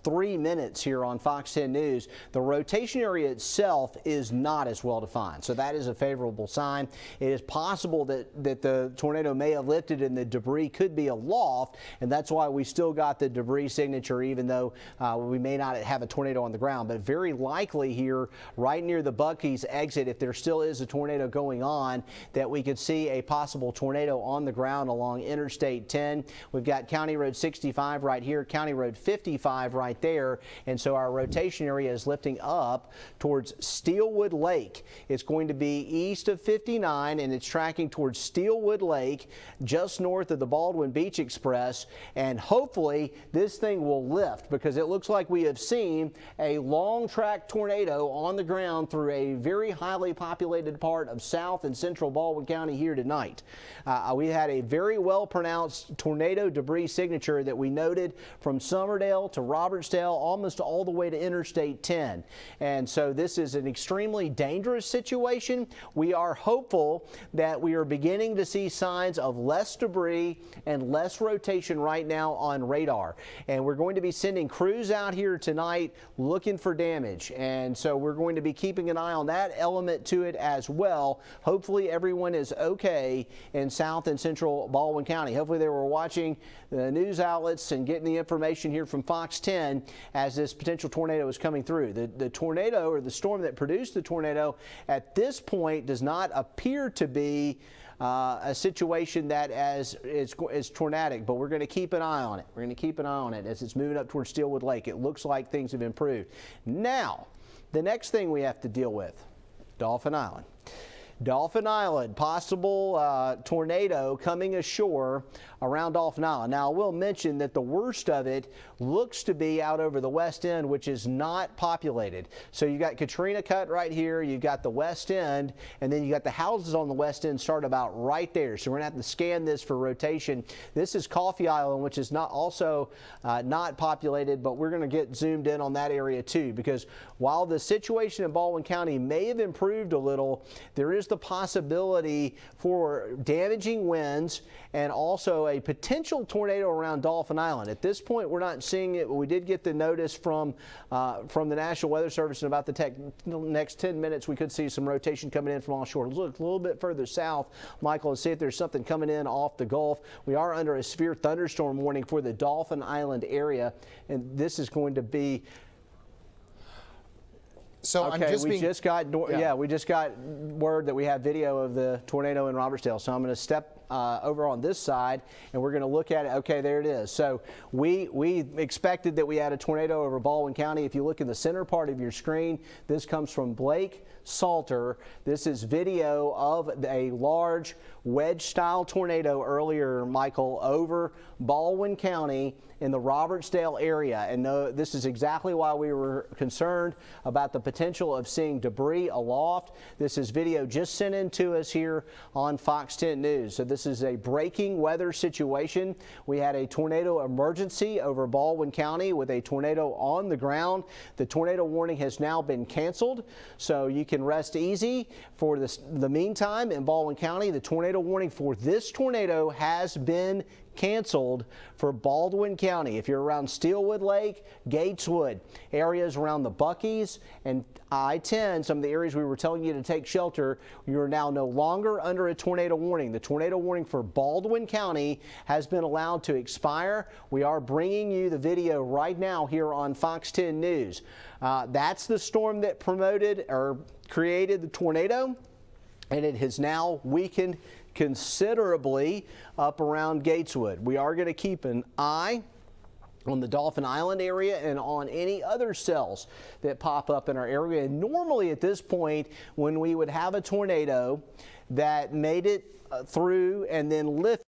3 minutes here on Fox 10 News. The rotation area itself is not as well defined, so that is a favorable sign. It is possible that the tornado may have lifted and the debris could be aloft, and that's why we still got the debris signature, even though we may not have a tornado on the ground. But very likely here, right near the Buc-ee's exit, if there still is a tornado going on, that we could see a possible tornado on the ground along Interstate 10. We've got County Road 65 right here, County Road 55 right there, and so our rotation area is lifting up towards Steelwood Lake. It's going to be east of 59, and it's tracking towards Steelwood Lake, just north of the Baldwin Beach Express, and hopefully this thing will lift, because it looks like we have seen a long track tornado on the ground through a very highly populated part of South and Central Baldwin County here tonight. We had a very well pronounced tornado debris signature that we noted from Summerdale to Robertsdale, almost all the way to Interstate 10. And so this is an extremely dangerous situation. We are hopeful that we are beginning to see signs of less debris and less rotation right now on radar. And we're going to be sending crews out here tonight looking for damage. And so we're going to be keeping an eye on that element to it as well. Hopefully everyone is okay in South and Central Baldwin County. Hopefully they were watching the news outlets and getting the information here from Fox 10 as this potential tornado is coming through. The tornado, or the storm that produced the tornado, at this point does not appear to be a situation that is tornadic, but we're going to keep an eye on it. We're going to keep an eye on it as it's moving up towards Steelwood Lake. It looks like things have improved. Now, the next thing we have to deal with, Dolphin Island. Dolphin Island, possible tornado coming ashore around Dolphin Island. Now, I will mention that the worst of it looks to be out over the west end, which is not populated. So you got Katrina Cut right here, you've got the west end, and then you got the houses on the west end start about right there. So we're going to have to scan this for rotation. This is Coffee Island, which is not not populated, but we're going to get zoomed in on that area too, because while the situation in Baldwin County may have improved a little, there is the possibility for damaging winds and also a potential tornado around Dolphin Island. At this point, we're not seeing it, but we did get the notice from the National Weather Service in about the next 10 minutes. We could see some rotation coming in from offshore. Look a little bit further south, Michael, and see if there's something coming in off the Gulf. We are under a severe thunderstorm warning for the Dolphin Island area, and this is going to be. So okay, we just got word that we have video of the tornado in Robertsdale. So I'm going to step over on this side, and we're going to look at it. Okay, there it is. So we expected that we had a tornado over Baldwin County. If you look in the center part of your screen, this comes from Blake Salter. This is video of a large wedge-style tornado earlier, Michael, over Baldwin County in the Robertsdale area. And this is exactly why we were concerned about the potential of seeing debris aloft. This is video just sent in to us here on Fox 10 News. So this is a breaking weather situation. We had a tornado emergency over Baldwin County with a tornado on the ground. The tornado warning has now been canceled, so you can rest easy for the meantime in Baldwin County. The tornado warning for this tornado has been canceled for Baldwin County. If you're around Steelwood Lake, Gateswood, areas around the Buc-ee's and I-10, some of the areas we were telling you to take shelter, you are now no longer under a tornado warning. The tornado warning for Baldwin County has been allowed to expire. We are bringing you the video right now here on Fox 10 News. That's the storm that promoted or created the tornado, and it has now weakened considerably up around Gateswood. We are going to keep an eye on the Dolphin Island area and on any other cells that pop up in our area. And normally at this point, when we would have a tornado that made it through and then lifted,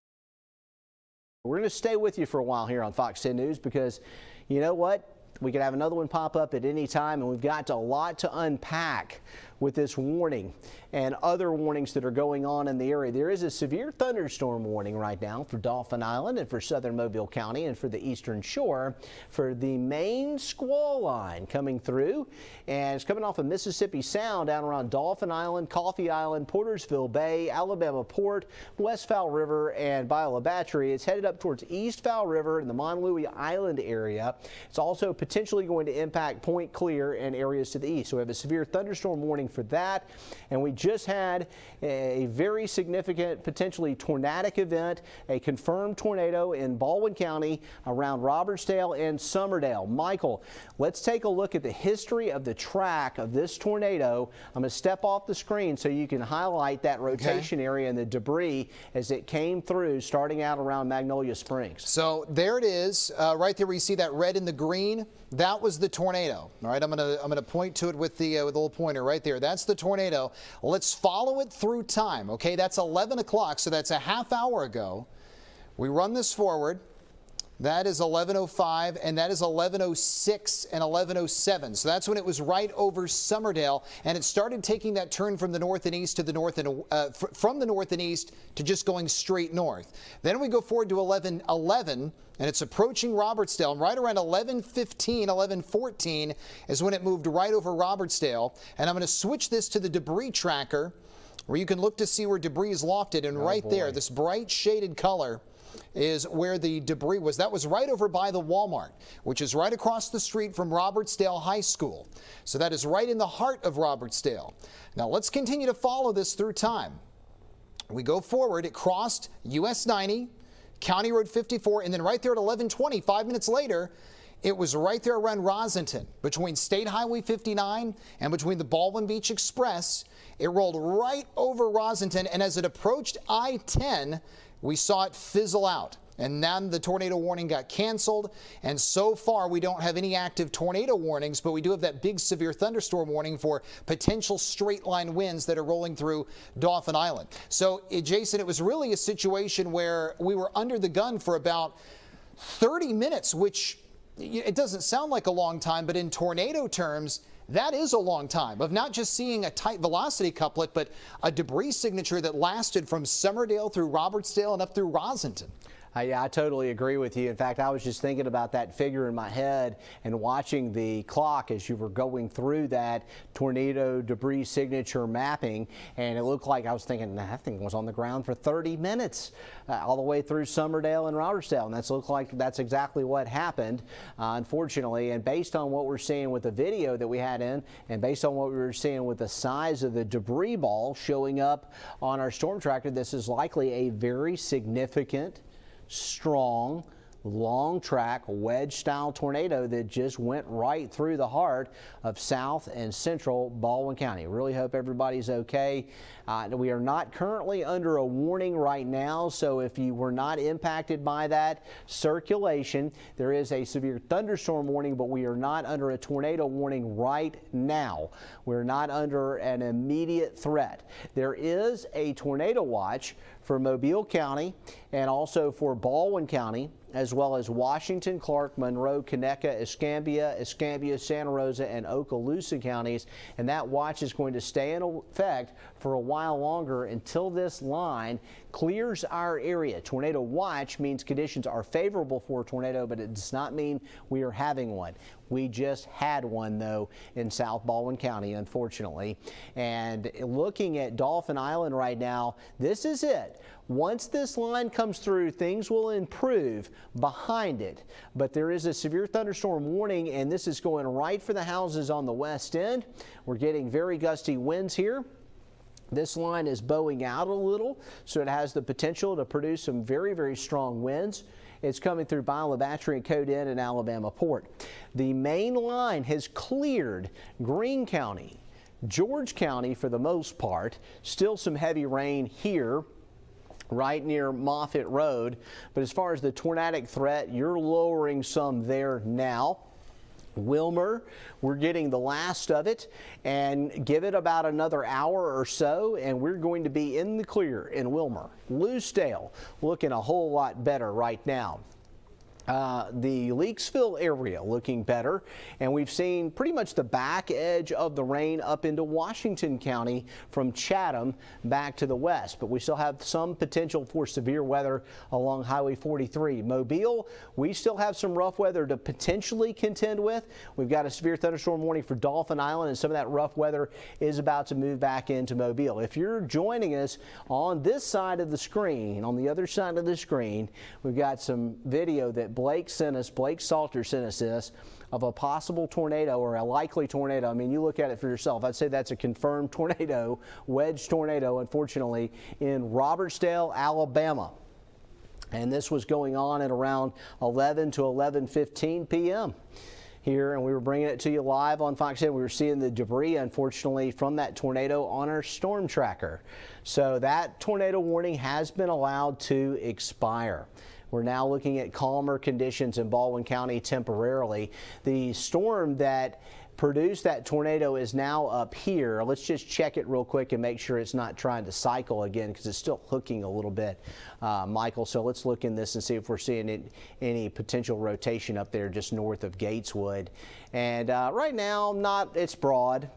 we're going to stay with you for a while here on Fox 10 News, because you know what? We could have another one pop up at any time, and we've got a lot to unpack with this warning and other warnings that are going on in the area. There is a severe thunderstorm warning right now for Dolphin Island and for southern Mobile County and for the eastern shore for the main squall line coming through, and it's coming off of Mississippi Sound down around Dolphin Island, Coffee Island, Portersville Bay, Alabama Port, West Fowl River, and Biola Battery. It's headed up towards East Fowl River in the Monroe Island area. It's also potentially going to impact Point Clear and areas to the east. So we have a severe thunderstorm warning for that, and we just had a very significant, potentially tornadic event, a confirmed tornado in Baldwin County around Robertsdale and Summerdale. Michael, let's take a look at the history of the track of this tornado. I'm going to step off the screen so you can highlight that rotation area and the debris as it came through, starting out around Magnolia Springs. So there it is, right there where you see that red and the green. That was the tornado. All right, I'm gonna point to it with the little pointer right there. That's the tornado. Let's follow it through time. Okay, that's 11 o'clock, so that's a half hour ago. We run this forward. That is 11:05, and that is 11:06 and 11:07. So that's when it was right over Summerdale, and it started taking that turn from the north and east to the north and from the north and east to just going straight north. Then we go forward to 11:11, and it's approaching Robertsdale. And right around 11:15, 11:14 is when it moved right over Robertsdale. And I'm going to switch this to the debris tracker, where you can look to see where debris is lofted. And right there, this bright shaded color is where the debris was. That was right over by the Walmart, which is right across the street from Robertsdale High School. So that is right in the heart of Robertsdale. Now let's continue to follow this through time. We go forward. It crossed US 90, County Road 54, and then right there at 11:20, 5 minutes later, it was right there around Rossington, between State Highway 59 and between the Baldwin Beach Express. It rolled right over Rossington, and as it approached I-10, we saw it fizzle out. And then the tornado warning got canceled. And so far, we don't have any active tornado warnings, but we do have that big severe thunderstorm warning for potential straight line winds that are rolling through Dolphin Island. So, Jason, it was really a situation where we were under the gun for about 30 minutes, which it doesn't sound like a long time, but in tornado terms, that is a long time of not just seeing a tight velocity couplet, but a debris signature that lasted from Summerdale through Robertsdale and up through Rossington. Yeah, I totally agree with you. In fact, I was just thinking about that figure in my head and watching the clock as you were going through that tornado debris signature mapping, and it looked like I was thinking that thing was on the ground for 30 minutes all the way through Summerdale and Robertsdale, and that's looked like that's exactly what happened, unfortunately. And based on what we're seeing with the video that we had in, and based on what we were seeing with the size of the debris ball showing up on our storm tracker, this is likely a very significant, strong, long track wedge style tornado that just went right through the heart of South and Central Baldwin County. Really hope everybody's okay. We are not currently under a warning right now, so if you were not impacted by that circulation, there is a severe thunderstorm warning, but we are not under a tornado warning right now. We're not under an immediate threat. There is a tornado watch for Mobile County and also for Baldwin County, as well as Washington, Clark, Monroe, Conecuh, Escambia, Santa Rosa, and Okaloosa counties. And that watch is going to stay in effect for a while longer until this line clears our area. Tornado watch means conditions are favorable for a tornado, but it does not mean we are having one. We just had one, though, in South Baldwin County, unfortunately. And looking at Dolphin Island right now, this is it. Once this line comes through, things will improve behind it. But there is a severe thunderstorm warning, and this is going right for the houses on the west end. We're getting very gusty winds here. This line is bowing out a little, so it has the potential to produce some very, very strong winds. It's coming through Biola Battery and Code Inn and Alabama Port. The main line has cleared Greene County, George County for the most part. Still some heavy rain here right near Moffett Road, but as far as the tornadic threat, you're lowering some there now. Wilmer, we're getting the last of it, and give it about another hour or so and we're going to be in the clear in Wilmer. Loosedale looking a whole lot better right now. The Leakesville area looking better, and we've seen pretty much the back edge of the rain up into Washington County from Chatham back to the west, but we still have some potential for severe weather along Highway 43. Mobile, we still have some rough weather to potentially contend with. We've got a severe thunderstorm warning for Dolphin Island, and some of that rough weather is about to move back into Mobile. If you're joining us on this side of the screen, on the other side of the screen, we've got some video that Blake Salter sent us this, of a possible tornado or a likely tornado. I mean, you look at it for yourself. I'd say that's a confirmed tornado, wedge tornado, unfortunately, in Robertsdale, Alabama. And this was going on at around 11 to 11:15 p.m. here, and we were bringing it to you live on Fox 10. We were seeing the debris, unfortunately, from that tornado on our storm tracker. So that tornado warning has been allowed to expire. We're now looking at calmer conditions in Baldwin County temporarily. The storm that produced that tornado is now up here. Let's just check it real quick and make sure it's not trying to cycle again, because it's still hooking a little bit, Michael. So let's look in this and see if we're seeing any potential rotation up there just north of Gateswood. And right now, it's broad.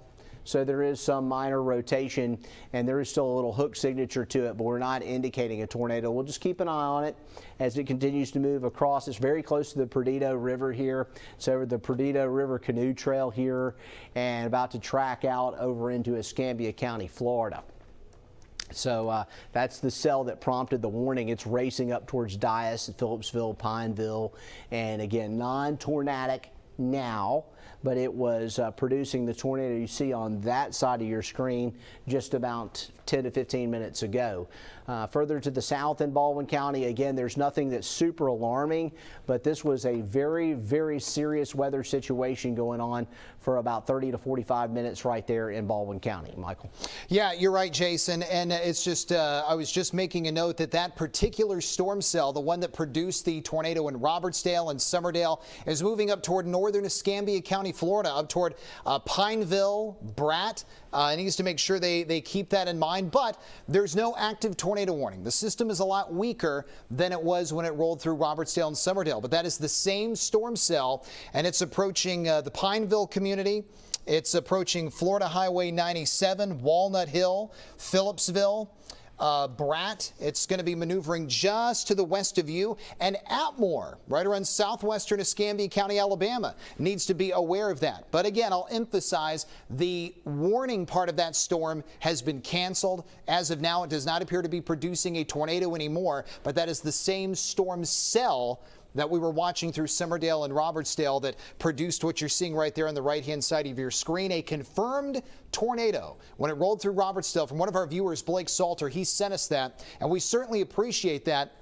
So there is some minor rotation, and there is still a little hook signature to it, but we're not indicating a tornado. We'll just keep an eye on it as it continues to move across. It's very close to the Perdido River here. It's over the Perdido River Canoe Trail here, and about to track out over into Escambia County, Florida. So that's the cell that prompted the warning. It's racing up towards Dias, Phillipsville, Pineville, and again, non-tornadic now, but it was producing the tornado you see on that side of your screen just about 10 to 15 minutes ago. Further to the south in Baldwin County, again, there's nothing that's super alarming, but this was a very, very serious weather situation going on for about 30 to 45 minutes right there in Baldwin County. Michael? Yeah, you're right, Jason. And it's just, I was just making a note that that particular storm cell, the one that produced the tornado in Robertsdale and Summerdale, is moving up toward northern Escambia County, Florida, up toward Pineville, Bratt. It needs to make sure they keep that in mind, but there's no active tornado warning. The system is a lot weaker than it was when it rolled through Robertsdale and Summerdale, but that is the same storm cell, and it's approaching the Pineville community. It's approaching Florida Highway 97, Walnut Hill, Phillipsville, Bratt. It's going to be maneuvering just to the west of you, and Atmore, right around southwestern Escambia County, Alabama, needs to be aware of that. But again, I'll emphasize the warning part of that storm has been canceled. As of now, it does not appear to be producing a tornado anymore, but that is the same storm cell that we were watching through Summerdale and Robertsdale that produced what you're seeing right there on the right-hand side of your screen, a confirmed tornado. When it rolled through Robertsdale, from one of our viewers, Blake Salter, he sent us that, and we certainly appreciate that.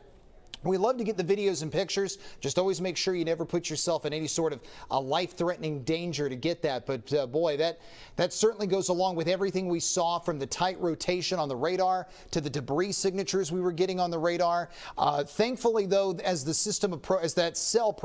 We love to get the videos and pictures. Just always make sure you never put yourself in any sort of a life-threatening danger to get that. But boy, that certainly goes along with everything we saw, from the tight rotation on the radar to the debris signatures we were getting on the radar. Thankfully, though, as the system as that cell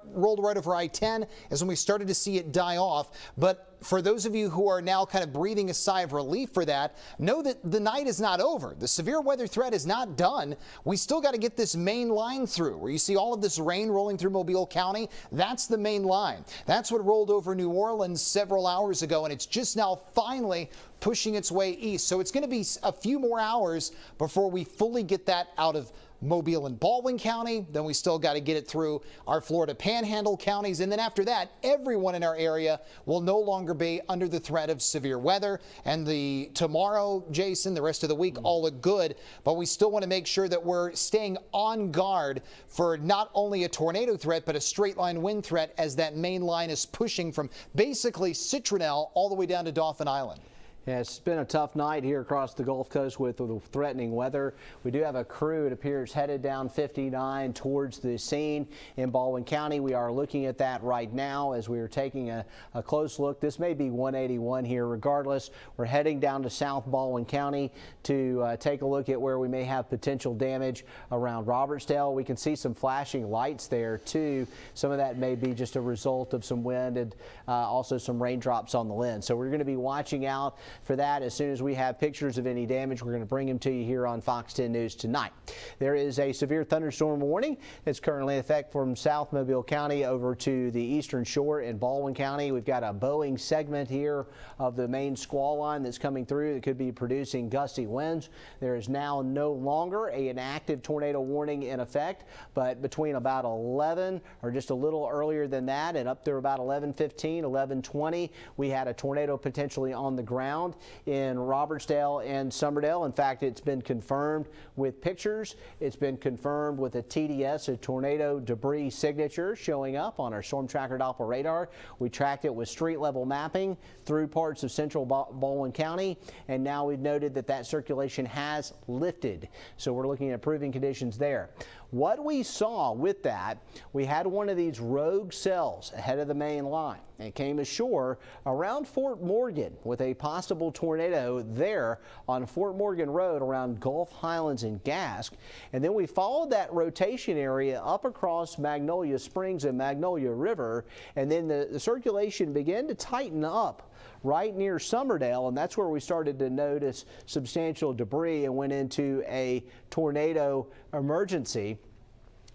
rolled right over I-10, is when we started to see it die off. But for those of you who are now kind of breathing a sigh of relief for that, know that the night is not over. The severe weather threat is not done. We still got to get this main line through, where you see all of this rain rolling through Mobile County. That's the main line. That's what rolled over New Orleans several hours ago, and it's just now finally pushing its way east. So it's going to be a few more hours before we fully get that out of Mobile and Baldwin County. Then we still got to get it through our Florida Panhandle counties. And then after that, everyone in our area will no longer be under the threat of severe weather. And tomorrow, Jason, the rest of the week, all look good. But we still want to make sure that we're staying on guard for not only a tornado threat, but a straight line wind threat, as that main line is pushing from basically Citronelle all the way down to Dolphin Island. Yeah, it's been a tough night here across the Gulf Coast with the threatening weather. We do have a crew, it appears, headed down 59 towards the scene in Baldwin County. We are looking at that right now as we are taking a close look. This may be 181 here. Regardless, we're heading down to South Baldwin County to take a look at where we may have potential damage around Robertsdale. We can see some flashing lights there too. Some of that may be just a result of some wind and also some raindrops on the lens. So we're going to be watching out for that. As soon as we have pictures of any damage, we're going to bring them to you here on Fox 10 News tonight. There is a severe thunderstorm warning that's currently in effect from South Mobile County over to the eastern shore in Baldwin County. We've got a Boeing segment here of the main squall line that's coming through that could be producing gusty winds. There is now no longer an active tornado warning in effect, but between about 11 or just a little earlier than that and up through about 11:15, 11:20, we had a tornado potentially on the ground in Robertsdale and Somerdale. In fact, it's been confirmed with pictures. It's been confirmed with a TDS, a tornado debris signature, showing up on our Storm Tracker Doppler radar. We tracked it with street level mapping through parts of central Baldwin County, and now we've noted that that circulation has lifted. So we're looking at improving conditions there. What we saw with that, we had one of these rogue cells ahead of the main line. It came ashore around Fort Morgan with a possible tornado there on Fort Morgan Road around Gulf Highlands and Gask. And then we followed that rotation area up across Magnolia Springs and Magnolia River. And then the circulation began to tighten up right near Somerdale, and that's where we started to notice substantial debris and went into a tornado emergency.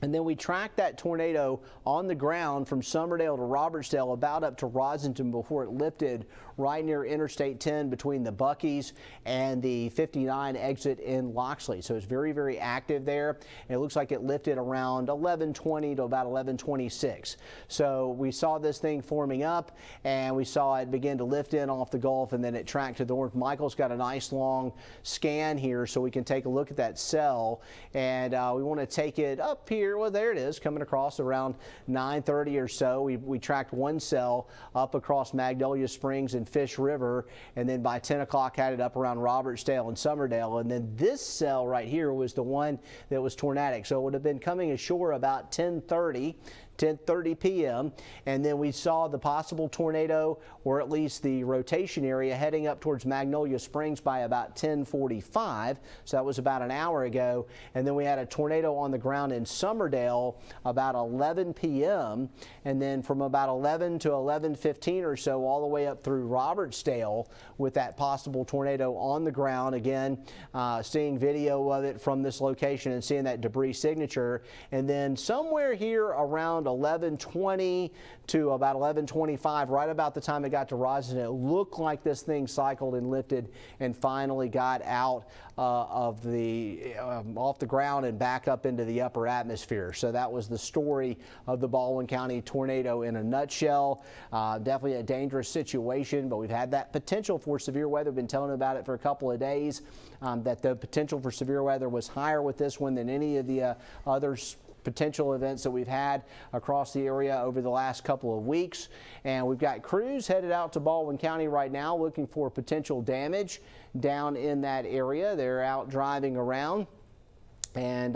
And then we tracked that tornado on the ground from Somerdale to Robertsdale, about up to Rosington, before it lifted right near Interstate 10 between the Buc-ee's and the 59 exit in Loxley. So it's very, very active there. And it looks like it lifted around 11:20 to about 11:26. So we saw this thing forming up, and we saw it begin to lift in off the Gulf, and then it tracked to the north. Michael's got a nice long scan here so we can take a look at that cell, and we want to take it up here. Well, there it is, coming across around 9:30 or so. We tracked one cell up across Magnolia Springs and Fish River, and then by 10 o'clock had it up around Robertsdale and Somerdale. And then this cell right here was the one that was tornadic. So it would have been coming ashore about 10:30 p.m. and then we saw the possible tornado, or at least the rotation area, heading up towards Magnolia Springs by about 10:45. So that was about an hour ago. And then we had a tornado on the ground in Somerdale about 11 p.m. and then from about 11 to 11:15 or so all the way up through Robertsdale with that possible tornado on the ground. Again, seeing video of it from this location and seeing that debris signature. And then somewhere here around 11:20 to about 11:25, right about the time it got to Rosington, it looked like this thing cycled and lifted and finally got out off the ground and back up into the upper atmosphere. So that was the story of the Baldwin County tornado in a nutshell. Definitely a dangerous situation, but we've had that potential for severe weather. Been telling about it for a couple of days, that the potential for severe weather was higher with this one than any of the others potential events that we've had across the area over the last couple of weeks. And we've got crews headed out to Baldwin County right now looking for potential damage down in that area. They're out driving around, and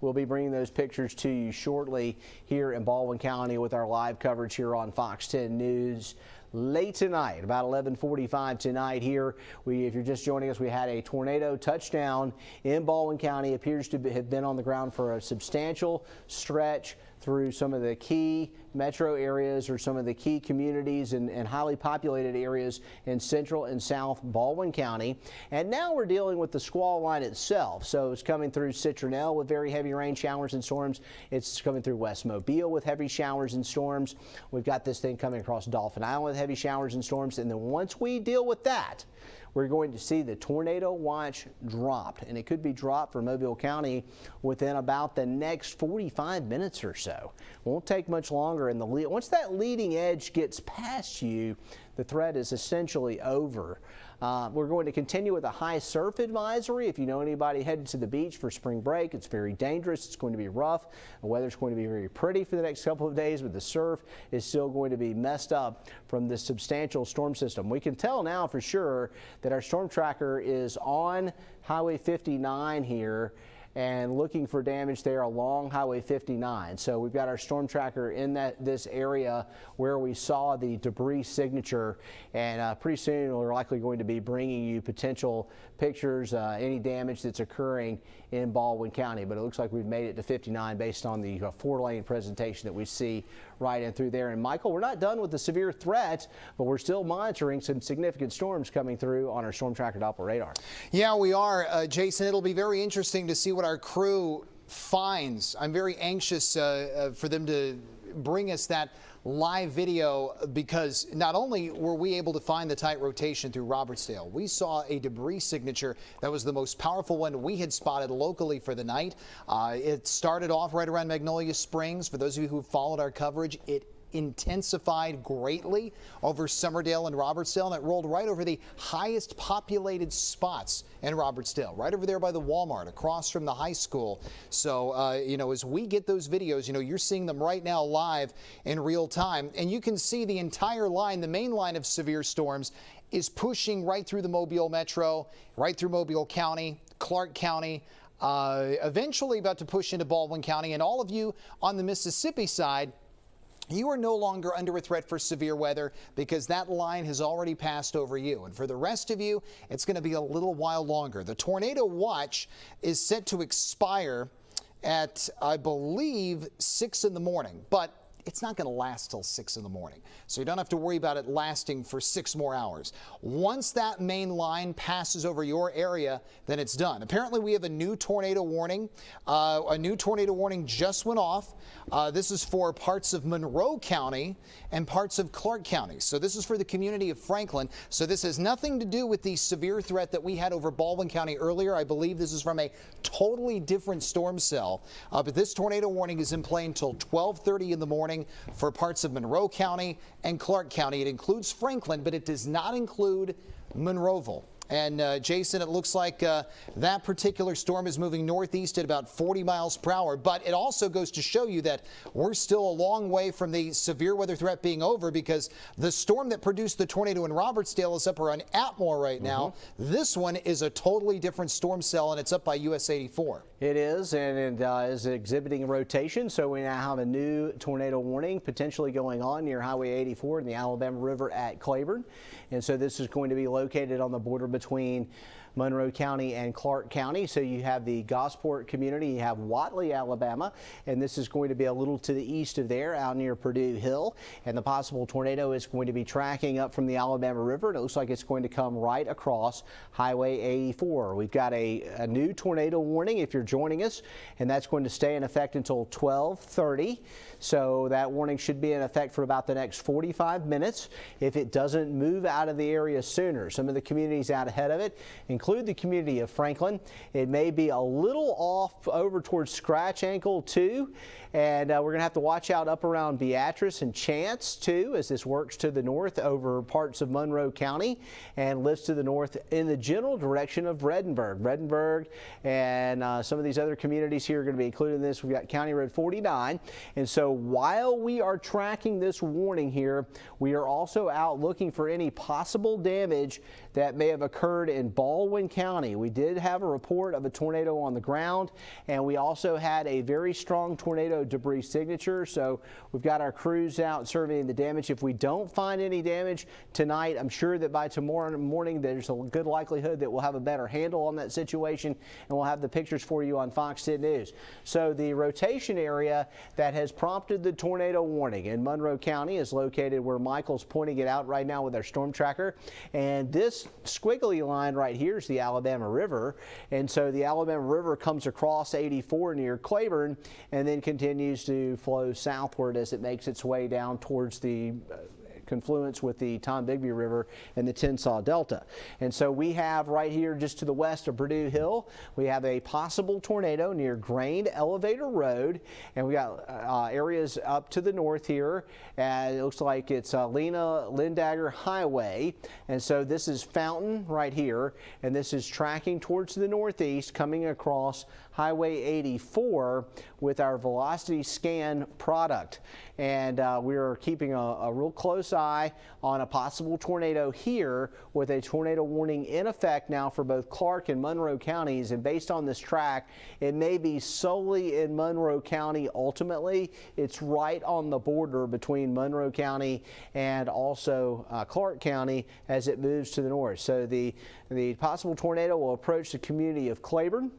we'll be bringing those pictures to you shortly here in Baldwin County with our live coverage here on Fox 10 News. Late tonight, about 11:45 tonight here, if you're just joining us, we had a tornado touchdown in Baldwin County. Appears to have been on the ground for a substantial stretch through some of the key metro areas or some of the key communities and highly populated areas in central and south Baldwin County. And now we're dealing with the squall line itself. So it's coming through Citronelle with very heavy rain showers and storms. It's coming through West Mobile with heavy showers and storms. We've got this thing coming across Dolphin Island with heavy showers and storms. And then once we deal with that, we're going to see the tornado watch dropped, and it could be dropped for Mobile County within about the next 45 minutes or so. Won't take much longer, and once that leading edge gets past you, the threat is essentially over. We're going to continue with a high surf advisory. If you know anybody headed to the beach for spring break, it's very dangerous. It's going to be rough. The weather's going to be very pretty for the next couple of days, but the surf is still going to be messed up from this substantial storm system. We can tell now for sure that our storm tracker is on Highway 59 here, and looking for damage there along Highway 59. So we've got our storm tracker in this area where we saw the debris signature, and pretty soon we're likely going to be bringing you potential pictures, any damage that's occurring in Baldwin County. But it looks like we've made it to 59 based on the 4-lane presentation that we see right in through there. And Michael, we're not done with the severe threats, but we're still monitoring some significant storms coming through on our storm tracker Doppler radar. Yeah, we are, Jason. It'll be very interesting to see what our crew finds. I'm very anxious for them to bring us that live video, because not only were we able to find the tight rotation through Robertsdale, we saw a debris signature that was the most powerful one we had spotted locally for the night. It started off right around Magnolia Springs. For those of you who followed our coverage, it intensified greatly over Summerdale and Robertsdale, and it rolled right over the highest populated spots in Robertsdale, right over there by the Walmart, across from the high school. So, you know, as we get those videos, you know, you're seeing them right now live in real time, and you can see the entire line, the main line of severe storms is pushing right through the Mobile Metro, right through Mobile County, Clark County, eventually about to push into Baldwin County. And all of you on the Mississippi side, you are no longer under a threat for severe weather because that line has already passed over you. And for the rest of you, it's going to be a little while longer. The tornado watch is set to expire at, I believe, 6 in the morning, but it's not going to last till 6 in the morning. So you don't have to worry about it lasting for 6 more hours. Once that main line passes over your area, then it's done. Apparently, we have a new tornado warning. A new tornado warning just went off. This is for parts of Monroe County and parts of Clark County. So this is for the community of Franklin. So this has nothing to do with the severe threat that we had over Baldwin County earlier. I believe this is from a totally different storm cell. But this tornado warning is in play until 12:30 in the morning for parts of Monroe County and Clark County. It includes Franklin, but it does not include Monroeville. And Jason, it looks like that particular storm is moving northeast at about 40 miles per hour. But it also goes to show you that we're still a long way from the severe weather threat being over, because the storm that produced the tornado in Robertsdale is up around Atmore right now. This one is a totally different storm cell, and it's up by US 84. It is, and it is exhibiting rotation. So we now have a new tornado warning potentially going on near Highway 84 in the Alabama River at Claiborne. And so this is going to be located on the border between Monroe County and Clark County. So you have the Gosport community, you have Watley, Alabama, and this is going to be a little to the east of there, out near Purdue Hill. And the possible tornado is going to be tracking up from the Alabama River, and it looks like it's going to come right across Highway 84. We've got a new tornado warning if you're joining us, and that's going to stay in effect until 12:30. So that warning should be in effect for about the next 45 minutes if it doesn't move out of the area sooner. Some of the communities out ahead of it include the community of Franklin. It may be a little off over towards Scratch Ankle too, and we're going to have to watch out up around Beatrice and Chance too, as this works to the north over parts of Monroe County and lifts to the north in the general direction of Vredenburgh, and some of these other communities here are going to be included in this. We've got County Road 49, and so while we are tracking this warning here, we are also out looking for any possible damage that may have occurred in Baldwin County. We did have a report of a tornado on the ground, and we also had a very strong tornado debris signature. So we've got our crews out surveying the damage. If we don't find any damage tonight, I'm sure that by tomorrow morning there's a good likelihood that we'll have a better handle on that situation, and we'll have the pictures for you on Fox 10 News. So the rotation area that has prompted the tornado warning in Monroe County is located where Michael's pointing it out right now with our storm tracker, and this squiggly line right here is the Alabama River. And so the Alabama River comes across 84 near Claiborne and then continues to flow southward as it makes its way down towards the confluence with the Tombigbee River and the Tensaw Delta. And so we have right here just to the west of Purdue Hill, we have a possible tornado near Grain Elevator Road, and we got areas up to the north here, and it looks like it's Lena Lindagger Highway. And so this is Fountain right here, and this is tracking towards the northeast, coming across Highway 84 with our velocity scan product. And we are keeping a real close eye eye on a possible tornado here with a tornado warning in effect now for both Clark and Monroe counties. And based on this track, it may be solely in Monroe County ultimately. It's right on the border between Monroe County and also Clark County as it moves to the north. So the possible tornado will approach the community of Claiborne.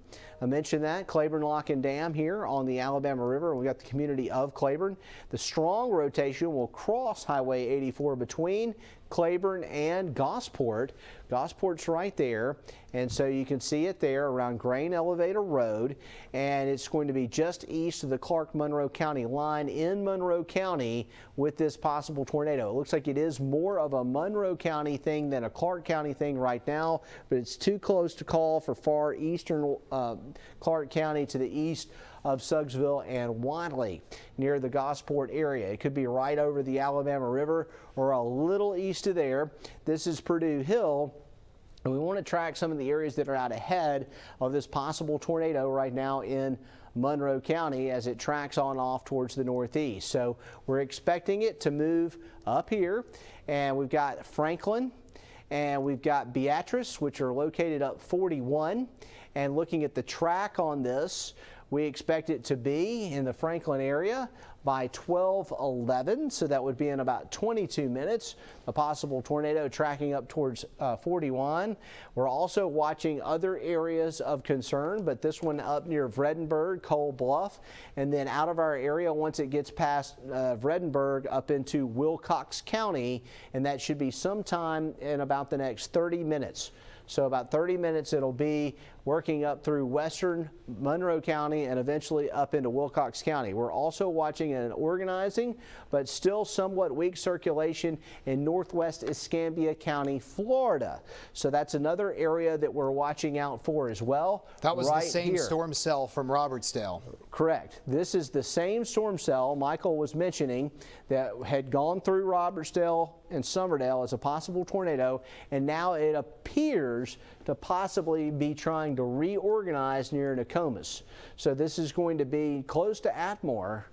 I mentioned that, Claiborne Lock and Dam here on the Alabama River. We got the community of Claiborne. The strong rotation will cross Highway 84 between Claiborne and Gosport. Gosport's right there, and so you can see it there around Grain Elevator Road, and it's going to be just east of the Clark-Monroe County line in Monroe County with this possible tornado. It looks like it is more of a Monroe County thing than a Clark County thing right now, but it's too close to call for far eastern Clark County to the east of Suggsville and Wadley near the Gosport area. It could be right over the Alabama River or a little east of there. This is Purdue Hill. And we want to track some of the areas that are out ahead of this possible tornado right now in Monroe County as it tracks on off towards the northeast. So we're expecting it to move up here, and we've got Franklin and we've got Beatrice, which are located up 41. And looking at the track on this, we expect it to be in the Franklin area by 12:11, so that would be in about 22 minutes. A possible tornado tracking up towards 41. We're also watching other areas of concern, but this one up near Vredenburgh, Coal Bluff, and then out of our area once it gets past Vredenburgh up into Wilcox County, and that should be sometime in about the next 30 minutes. So about 30 minutes it'll be working up through western Monroe County and eventually up into Wilcox County. We're also watching an organizing but still somewhat weak circulation in northwest Escambia County, Florida. So that's another area that we're watching out for as well. That was right the same here. storm cell from Robertsdale. Correct. This is the same storm cell Michael was mentioning that had gone through Robertsdale and Somerdale as a possible tornado, and now it appears to possibly be trying to reorganize near Nokomis. So this is going to be close to Atmore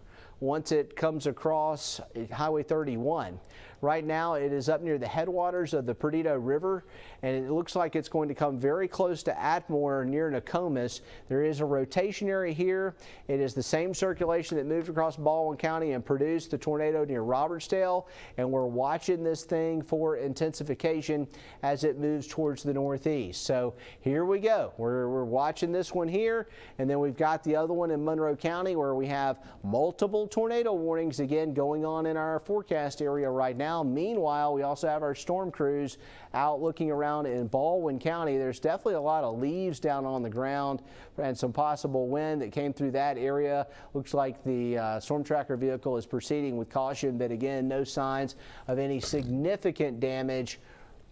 once it comes across Highway 31. Right now it is up near the headwaters of the Perdido River, and it looks like it's going to come very close to Atmore near Nokomis. There is a rotation area here. It is the same circulation that moved across Baldwin County and produced the tornado near Robertsdale, and we're watching this thing for intensification as it moves towards the northeast. So here we go. We're watching this one here, and then we've got the other one in Monroe County where we have multiple tornado warnings again going on in our forecast area right now. Meanwhile, we also have our storm crews out looking around in Baldwin County. There's definitely a lot of leaves down on the ground and some possible wind that came through that area. Looks like the storm tracker vehicle is proceeding with caution, but again, no signs of any significant damage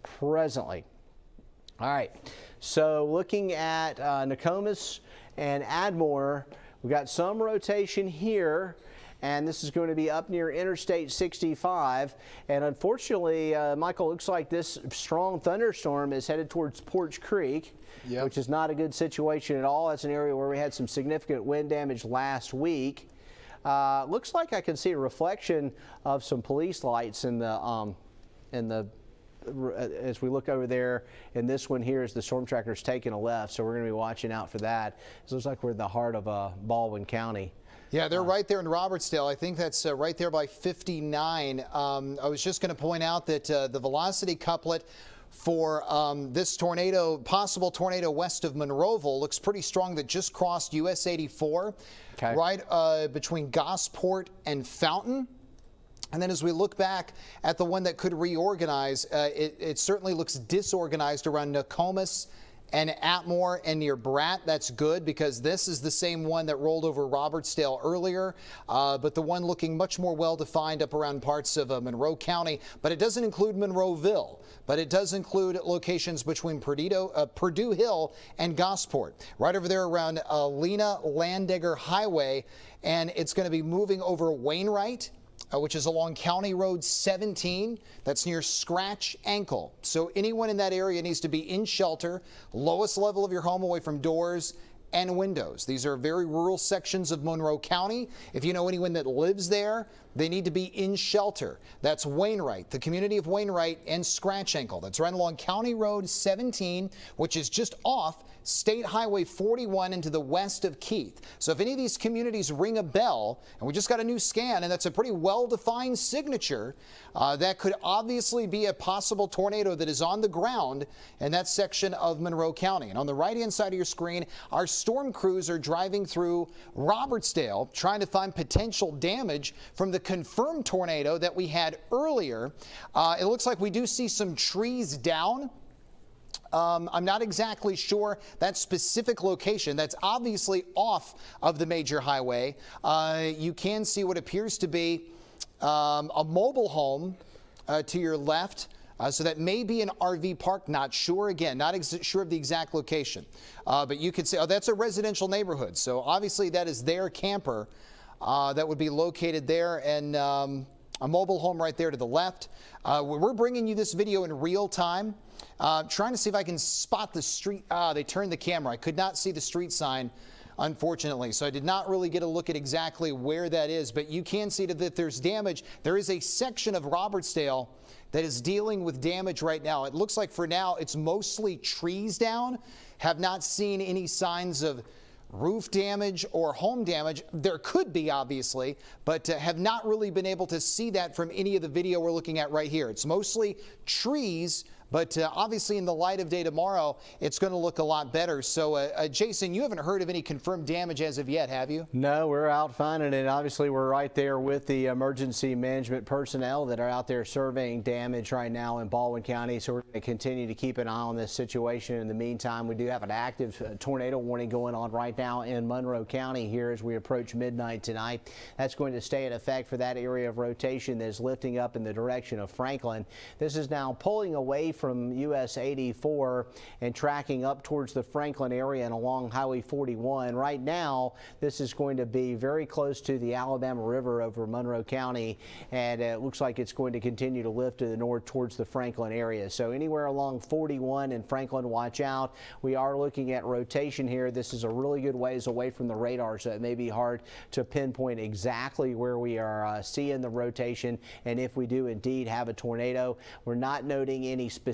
presently. All right, so looking at Nokomis and Atmore, we got some rotation here, and this is going to be up near Interstate 65. And unfortunately, Michael, looks like this strong thunderstorm is headed towards Porch Creek, which is not a good situation at all. That's an area where we had some significant wind damage last week. Looks like I can see a reflection of some police lights in the as we look over there, and this one here is the storm tracker's taking a left, so we're going to be watching out for that. It looks like we're in the heart of Baldwin County. Yeah, they're right there in Robertsdale. I think that's right there by 59. I was just going to point out that the velocity couplet for this tornado, possible tornado west of Monroeville, looks pretty strong. That just crossed US 84, right between Gosport and Fountain. And then as we look back at the one that could reorganize, it certainly looks disorganized around Nokomis and Atmore and near Bratt. That's good because this is the same one that rolled over Robertsdale earlier, but the one looking much more well-defined up around parts of Monroe County. But it doesn't include Monroeville, but it does include locations between Purdue Hill and Gosport, right over there around Lena Landegger Highway, and it's going to be moving over Wainwright, which is along County Road 17. That's near Scratch Ankle. So anyone in that area needs to be in shelter, lowest level of your home away from doors and windows. These are very rural sections of Monroe County. If you know anyone that lives there, they need to be in shelter. That's Wainwright, the community of Wainwright and Scratch Ankle. That's right along County Road 17, which is just off State Highway 41 into the west of Keith. So if any of these communities ring a bell, and we just got a new scan, and that's a pretty well-defined signature, that could obviously be a possible tornado that is on the ground in that section of Monroe County. And on the right-hand side of your screen, our storm crews are driving through Robertsdale trying to find potential damage from the confirmed tornado that we had earlier. It looks like we do see some trees down. I'm not exactly sure that specific location. That's obviously off of the major highway. You can see what appears to be a mobile home to your left. So that may be an RV park, not sure. Again, not sure of the exact location. But you can see, oh, that's a residential neighborhood. So obviously that is their camper that would be located there, and a mobile home right there to the left. We're bringing you this video in real time. Trying to see if I can spot the street. They turned the camera. I could not see the street sign, unfortunately, so I did not really get a look at exactly where that is, but you can see that there's damage. There is a section of Robertsdale that is dealing with damage right now. It looks like for now it's mostly trees down. Have not seen any signs of roof damage or home damage. There could be, obviously, but have not really been able to see that from any of the video we're looking at right here. It's mostly trees, but obviously in the light of day tomorrow, it's going to look a lot better. So, Jason, you haven't heard of any confirmed damage as of yet, have you? No, we're out finding it. Obviously, we're right there with the emergency management personnel that are out there surveying damage right now in Baldwin County. So we're going to continue to keep an eye on this situation. In the meantime, we do have an active tornado warning going on right now in Monroe County here as we approach midnight tonight. That's going to stay in effect for that area of rotation that is lifting up in the direction of Franklin. This is now pulling away from US 84 and tracking up towards the Franklin area and along Highway 41. Right now, this is going to be very close to the Alabama River over Monroe County, and it looks like it's going to continue to lift to the north towards the Franklin area. So anywhere along 41 and Franklin, watch out. We are looking at rotation here. This is a really good ways away from the radar, so it may be hard to pinpoint exactly where we are seeing the rotation, and if we do indeed have a tornado. We're not noting any specific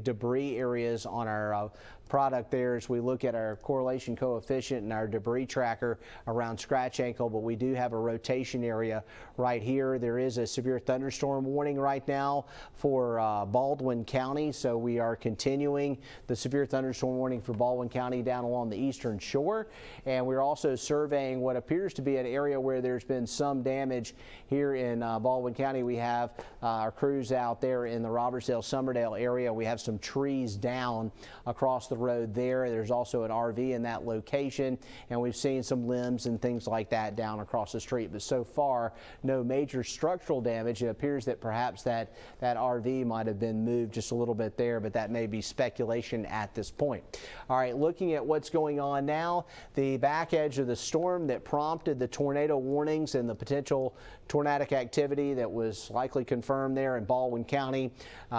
debris areas on our product there as we look at our correlation coefficient and our debris tracker around Scratch Ankle, but we do have a rotation area right here. There is a severe thunderstorm warning right now for Baldwin County, so we are continuing the severe thunderstorm warning for Baldwin County down along the eastern shore, and we're also surveying what appears to be an area where there's been some damage here in Baldwin County. We have our crews out there in the Robertsdale-Summerdale area. We have some trees down across the road there. There's also an RV in that location, and we've seen some limbs and things like that down across the street, but so far no major structural damage. It appears that perhaps that RV might have been moved just a little bit there, but that may be speculation at this point. All right, looking at what's going on now, the back edge of the storm that prompted the tornado warnings and the potential tornadic activity that was likely confirmed there in Baldwin County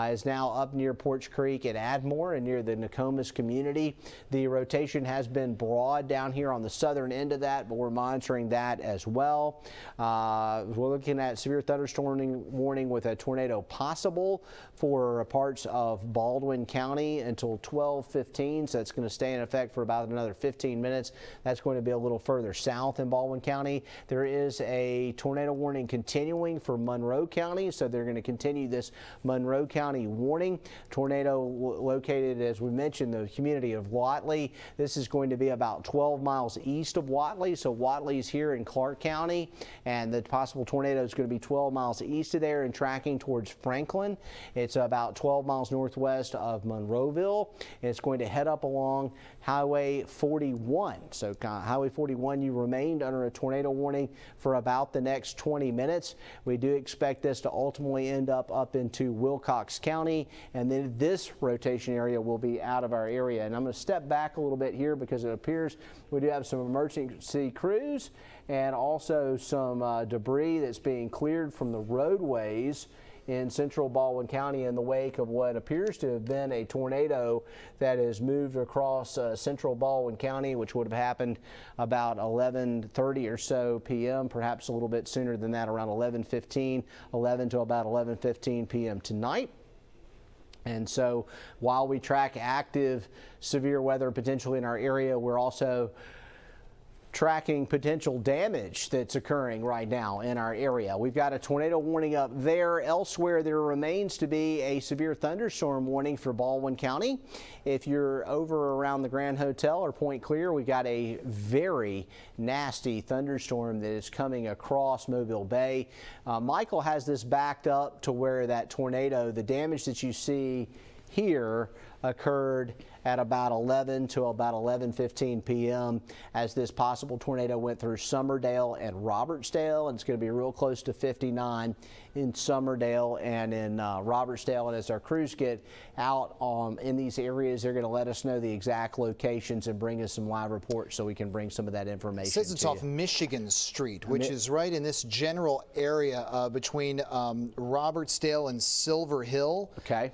is now up near Porch Creek at Admore and near the Nokomis community. The rotation has been broad down here on the southern end of that, but we're monitoring that as well. We're looking at severe thunderstorm warning with a tornado possible for parts of Baldwin County until 12:15, so it's going to stay in effect for about another 15 minutes. That's going to be a little further south in Baldwin County. There is a tornado warning continuing for Monroe County, so they're going to continue this Monroe County warning. Tornado located, as we mentioned, the community of Whatley. This is going to be about 12 miles east of Whatley, so Whatley's here in Clark County, and the possible tornado is going to be 12 miles east of there and tracking towards Franklin. It's about 12 miles northwest of Monroeville. It's going to head up along Highway 41. So Highway 41, you remained under a tornado warning for about the next 20 minutes. We do expect this to ultimately end up into Wilcox County, and then this rotation area will be out of our area. And I'm going to step back a little bit here because it appears we do have some emergency crews and also some debris that's being cleared from the roadways in central Baldwin County in the wake of what appears to have been a tornado that has moved across central Baldwin County, which would have happened about 11:30 or so p.m., perhaps a little bit sooner than that, around 11:15, 11 to about 11:15 p.m. tonight. And so while we track active severe weather potentially in our area, we're also tracking potential damage that's occurring right now in our area. We've got a tornado warning up there. Elsewhere, there remains to be a severe thunderstorm warning for Baldwin County. If you're over around the Grand Hotel or Point Clear, we've got a very nasty thunderstorm that is coming across Mobile Bay. Michael has this backed up to where that tornado, the damage that you see here, occurred at about 11 to about 11:15 p.m. as this possible tornado went through Summerdale and Robertsdale, and it's going to be real close to 59 in Summerdale and in Robertsdale. And as our crews get out in these areas, they're going to let us know the exact locations and bring us some live reports so we can bring some of that information. It says it's off Michigan Street, which is right in this general area between Robertsdale and Silver Hill. Okay.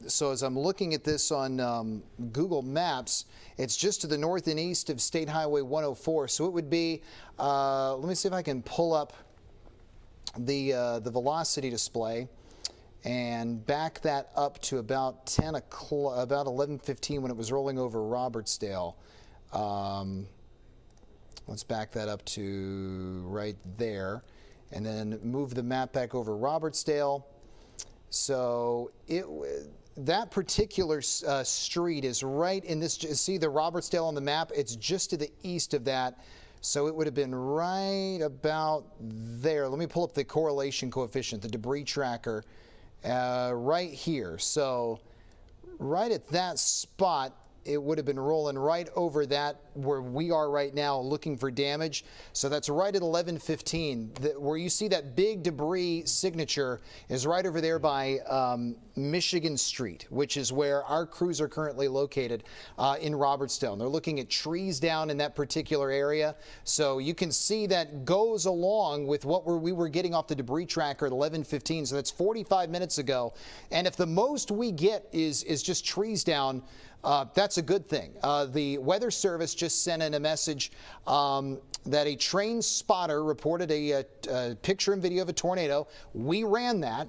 So as I'm looking at this on Google Maps, it's just to the north and east of State Highway 104. So it would be, let me see if I can pull up the velocity display and back that up to about 10 o'clock, about 11:15 when it was rolling over Robertsdale. Let's back that up to right there and then move the map back over Robertsdale. So that particular street is right in this, see the Robertsdale on the map? It's just to the east of that. So it would have been right about there. Let me pull up the correlation coefficient, the debris tracker, right here. So right at that spot, it would have been rolling right over that where we are right now looking for damage. So that's right at 11:15. Where you see that big debris signature is right over there by Michigan Street, which is where our crews are currently located in Robertsdale. And they're looking at trees down in that particular area. So you can see that goes along with what we were getting off the debris tracker at 11:15. So that's 45 minutes ago. And if the most we get is just trees down, that's a good thing. The Weather Service just sent in a message that a trained spotter reported a picture and video of a tornado. We ran that.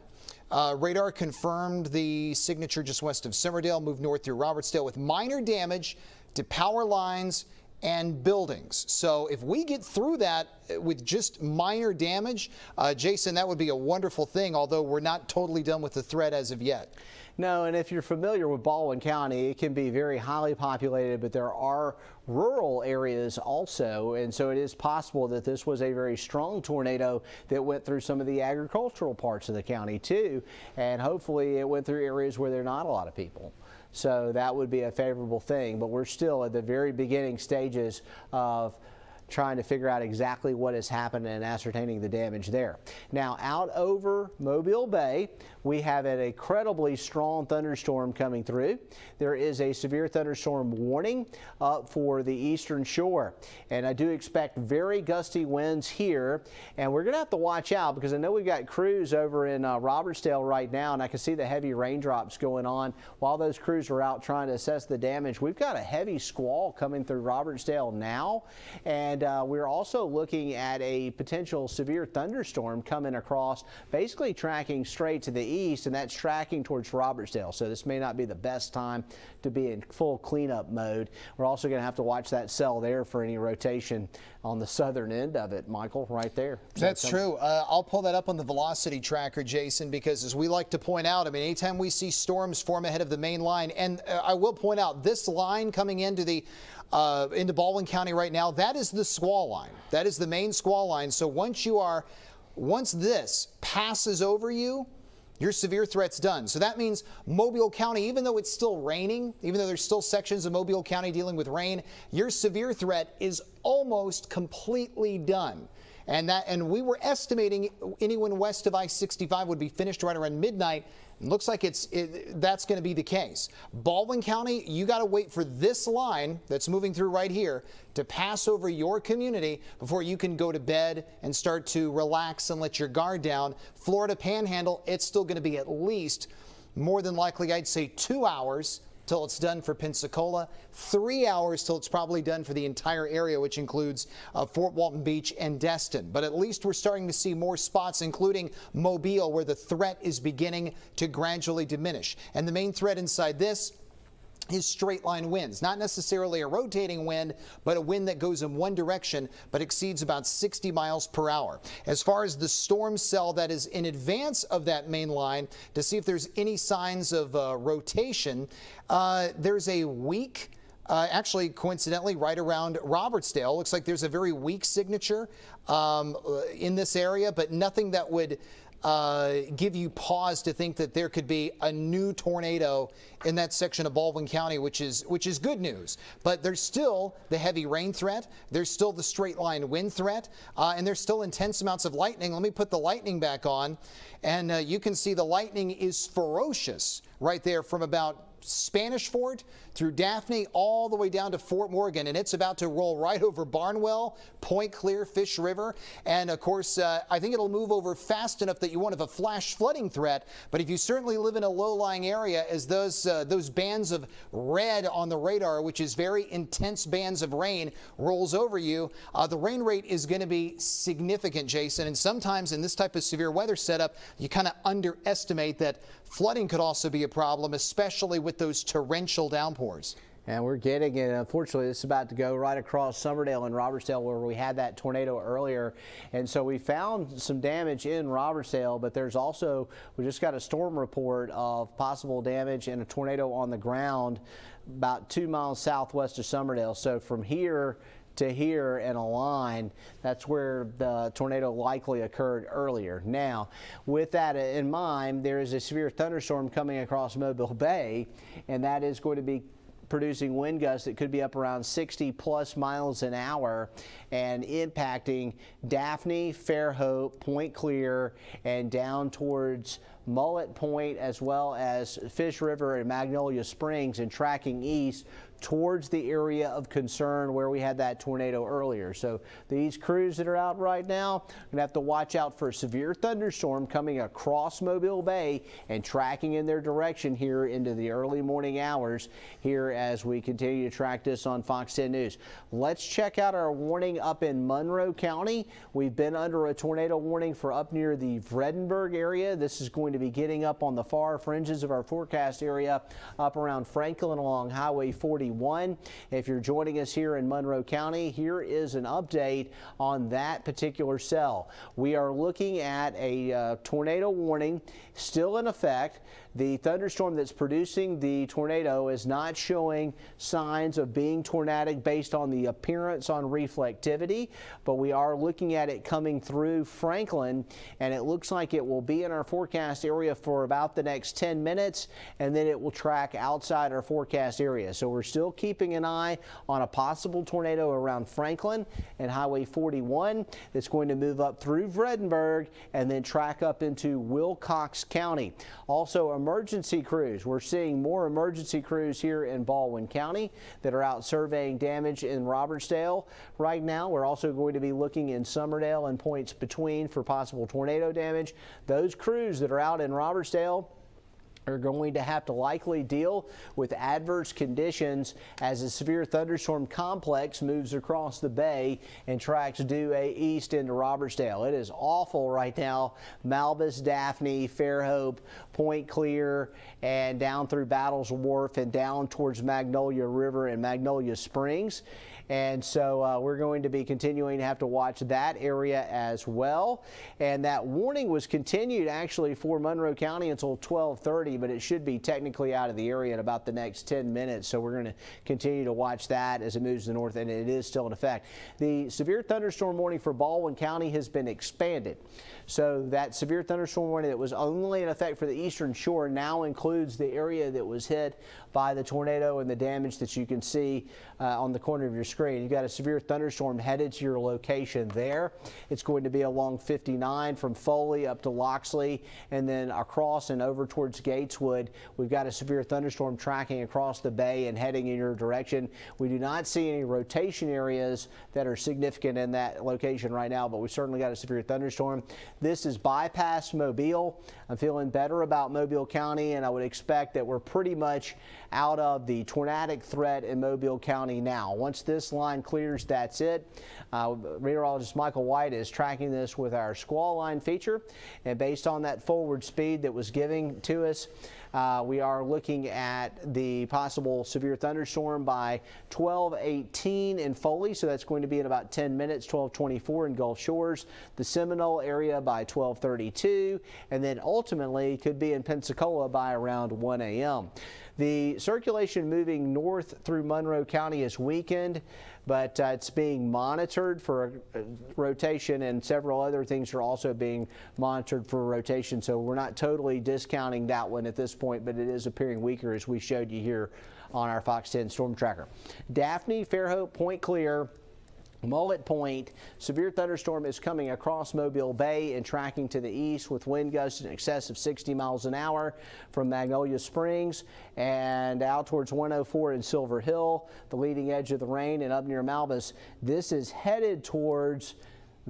Radar confirmed the signature just west of Summerdale, moved north through Robertsdale with minor damage to power lines and buildings. So if we get through that with just minor damage, Jason, that would be a wonderful thing, although we're not totally done with the threat as of yet. No, and if you're familiar with Baldwin County, it can be very highly populated, but there are rural areas also, and so it is possible that this was a very strong tornado that went through some of the agricultural parts of the county too, and hopefully it went through areas where there are not a lot of people. So that would be a favorable thing, but we're still at the very beginning stages of trying to figure out exactly what has happened and ascertaining the damage there. Now, out over Mobile Bay, we have an incredibly strong thunderstorm coming through. There is a severe thunderstorm warning up for the eastern shore, and I do expect very gusty winds here, and we're going to have to watch out because I know we've got crews over in Robertsdale right now, and I can see the heavy raindrops going on. While those crews are out trying to assess the damage, we've got a heavy squall coming through Robertsdale now, and we're also looking at a potential severe thunderstorm coming across, basically tracking straight to the east, and that's tracking towards Robertsdale. So this may not be the best time to be in full cleanup mode. We're also going to have to watch that cell there for any rotation on the southern end of it, Michael, right there. That's true. I'll pull that up on the velocity tracker, Jason, because as we like to point out, I mean, anytime we see storms form ahead of the main line, and I will point out this line coming into Baldwin County right now, that is the squall line. That is the main squall line. So once this passes over you, your severe threat's done. So that means Mobile County, even though it's still raining, even though there's still sections of Mobile County dealing with rain, your severe threat is almost completely done. And we were estimating anyone west of I-65 would be finished right around midnight. It looks like that's going to be the case. Baldwin County, you got to wait for this line that's moving through right here to pass over your community before you can go to bed and start to relax and let your guard down. Florida Panhandle, it's still going to be at least, more than likely, I'd say 2 hours till it's done for Pensacola, 3 hours till it's probably done for the entire area, which includes Fort Walton Beach and Destin. But at least we're starting to see more spots, including Mobile, where the threat is beginning to gradually diminish. And the main threat inside this is straight line winds, not necessarily a rotating wind, but a wind that goes in one direction but exceeds about 60 miles per hour. As far as the storm cell that is in advance of that main line, to see if there's any signs of rotation, there's a weak actually, coincidentally, right around Robertsdale. Looks like there's a very weak signature in this area, but nothing that would give you pause to think that there could be a new tornado in that section of Baldwin County, which is good news. But there's still the heavy rain threat, there's still the straight line wind threat, and there's still intense amounts of lightning. Let me put the lightning back on, and you can see the lightning is ferocious right there from about Spanish Fort through Daphne all the way down to Fort Morgan, and it's about to roll right over Barnwell, Point Clear, Fish River, and of course I think it'll move over fast enough that you won't have a flash flooding threat. But if you certainly live in a low-lying area, as those bands of red on the radar, which is very intense bands of rain, rolls over you, the rain rate is going to be significant, Jason. And sometimes in this type of severe weather setup, you kind of underestimate that flooding could also be a problem, especially with those torrential downpours. And we're getting it. Unfortunately, this is about to go right across Summerdale and Robertsdale, where we had that tornado earlier. And so we found some damage in Robertsdale, but there's also, we just got a storm report of possible damage and a tornado on the ground about 2 miles southwest of Summerdale. So from here to here in a line, that's where the tornado likely occurred earlier. Now, with that in mind, there is a severe thunderstorm coming across Mobile Bay, and that is going to be producing wind gusts that could be up around 60 plus miles an hour and impacting Daphne, Fairhope, Point Clear, and down towards Mullet Point, as well as Fish River and Magnolia Springs, and tracking east towards the area of concern where we had that tornado earlier. So these crews that are out right now are going to have to watch out for a severe thunderstorm coming across Mobile Bay and tracking in their direction here into the early morning hours here as we continue to track this on Fox 10 News. Let's check out our warning up in Monroe County. We've been under a tornado warning for up near the Vredenburgh area. This is going to be getting up on the far fringes of our forecast area up around Franklin along Highway 41. If you're joining us here in Monroe County, here is an update on that particular cell. We are looking at a tornado warning still in effect. The thunderstorm that's producing the tornado is not showing signs of being tornadic based on the appearance on reflectivity, but we are looking at it coming through Franklin, and it looks like it will be in our forecast area for about the next 10 minutes, and then it will track outside our forecast area. So we're still keeping an eye on a possible tornado around Franklin and Highway 41 that's going to move up through Vredenburgh and then track up into Wilcox County. Also, emergency crews. We're seeing more emergency crews here in Baldwin County that are out surveying damage in Robertsdale right now. We're also going to be looking in Summerdale and points between for possible tornado damage. Those crews that are out in Robertsdale are going to have to likely deal with adverse conditions as a severe thunderstorm complex moves across the bay and tracks due east into Robertsdale. It is awful right now. Malbus, Daphne, Fairhope, Point Clear, and down through Battles Wharf and down towards Magnolia River and Magnolia Springs. And so we're going to be continuing to have to watch that area as well. And that warning was continued actually for Monroe County until 12:30, but it should be technically out of the area in about the next 10 minutes. So we're going to continue to watch that as it moves to the north, and it is still in effect. The severe thunderstorm warning for Baldwin County has been expanded So that severe thunderstorm warning that was only in effect for the eastern shore now includes the area that was hit by the tornado and the damage that you can see on the corner of your screen. You've got a severe thunderstorm headed to your location there. It's going to be along 59 from Foley up to Loxley and then across and over towards Gateswood. We've got a severe thunderstorm tracking across the bay and heading in your direction. We do not see any rotation areas that are significant in that location right now, but we certainly got a severe thunderstorm. This is bypassed Mobile. I'm feeling better about Mobile County, and I would expect that we're pretty much out of the tornadic threat in Mobile County now. Once this line clears, that's it. Meteorologist Michael White is tracking this with our squall line feature, and based on that forward speed that was giving to us, we are looking at the possible severe thunderstorm by 12:18 in Foley, so that's going to be in about 10 minutes, 12:24 in Gulf Shores, the Seminole area by 12:32, and then ultimately could be in Pensacola by around 1 a.m. The circulation moving north through Monroe County is weakened, but it's being monitored for rotation, and several other things are also being monitored for rotation. So we're not totally discounting that one at this point, but it is appearing weaker as we showed you here on our Fox 10 Storm Tracker. Daphne, Fairhope, Point Clear, Mullet Point, severe thunderstorm is coming across Mobile Bay and tracking to the east with wind gusts in excess of 60 miles an hour from Magnolia Springs and out towards 104 in Silver Hill, the leading edge of the rain, and up near Malbus. This is headed towards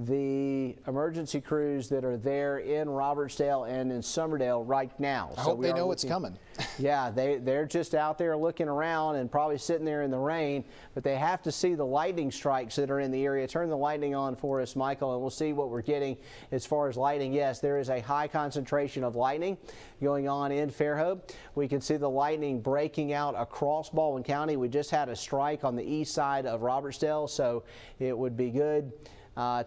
the emergency crews that are there in Robertsdale and in Summerdale right now. I hope they know it's coming. Yeah, they're just out there looking around and probably sitting there in the rain, but they have to see the lightning strikes that are in the area. Turn the lightning on for us, Michael, and we'll see what we're getting as far as lightning. Yes, there is a high concentration of lightning going on in Fairhope. We can see the lightning breaking out across Baldwin County. We just had a strike on the east side of Robertsdale, so it would be good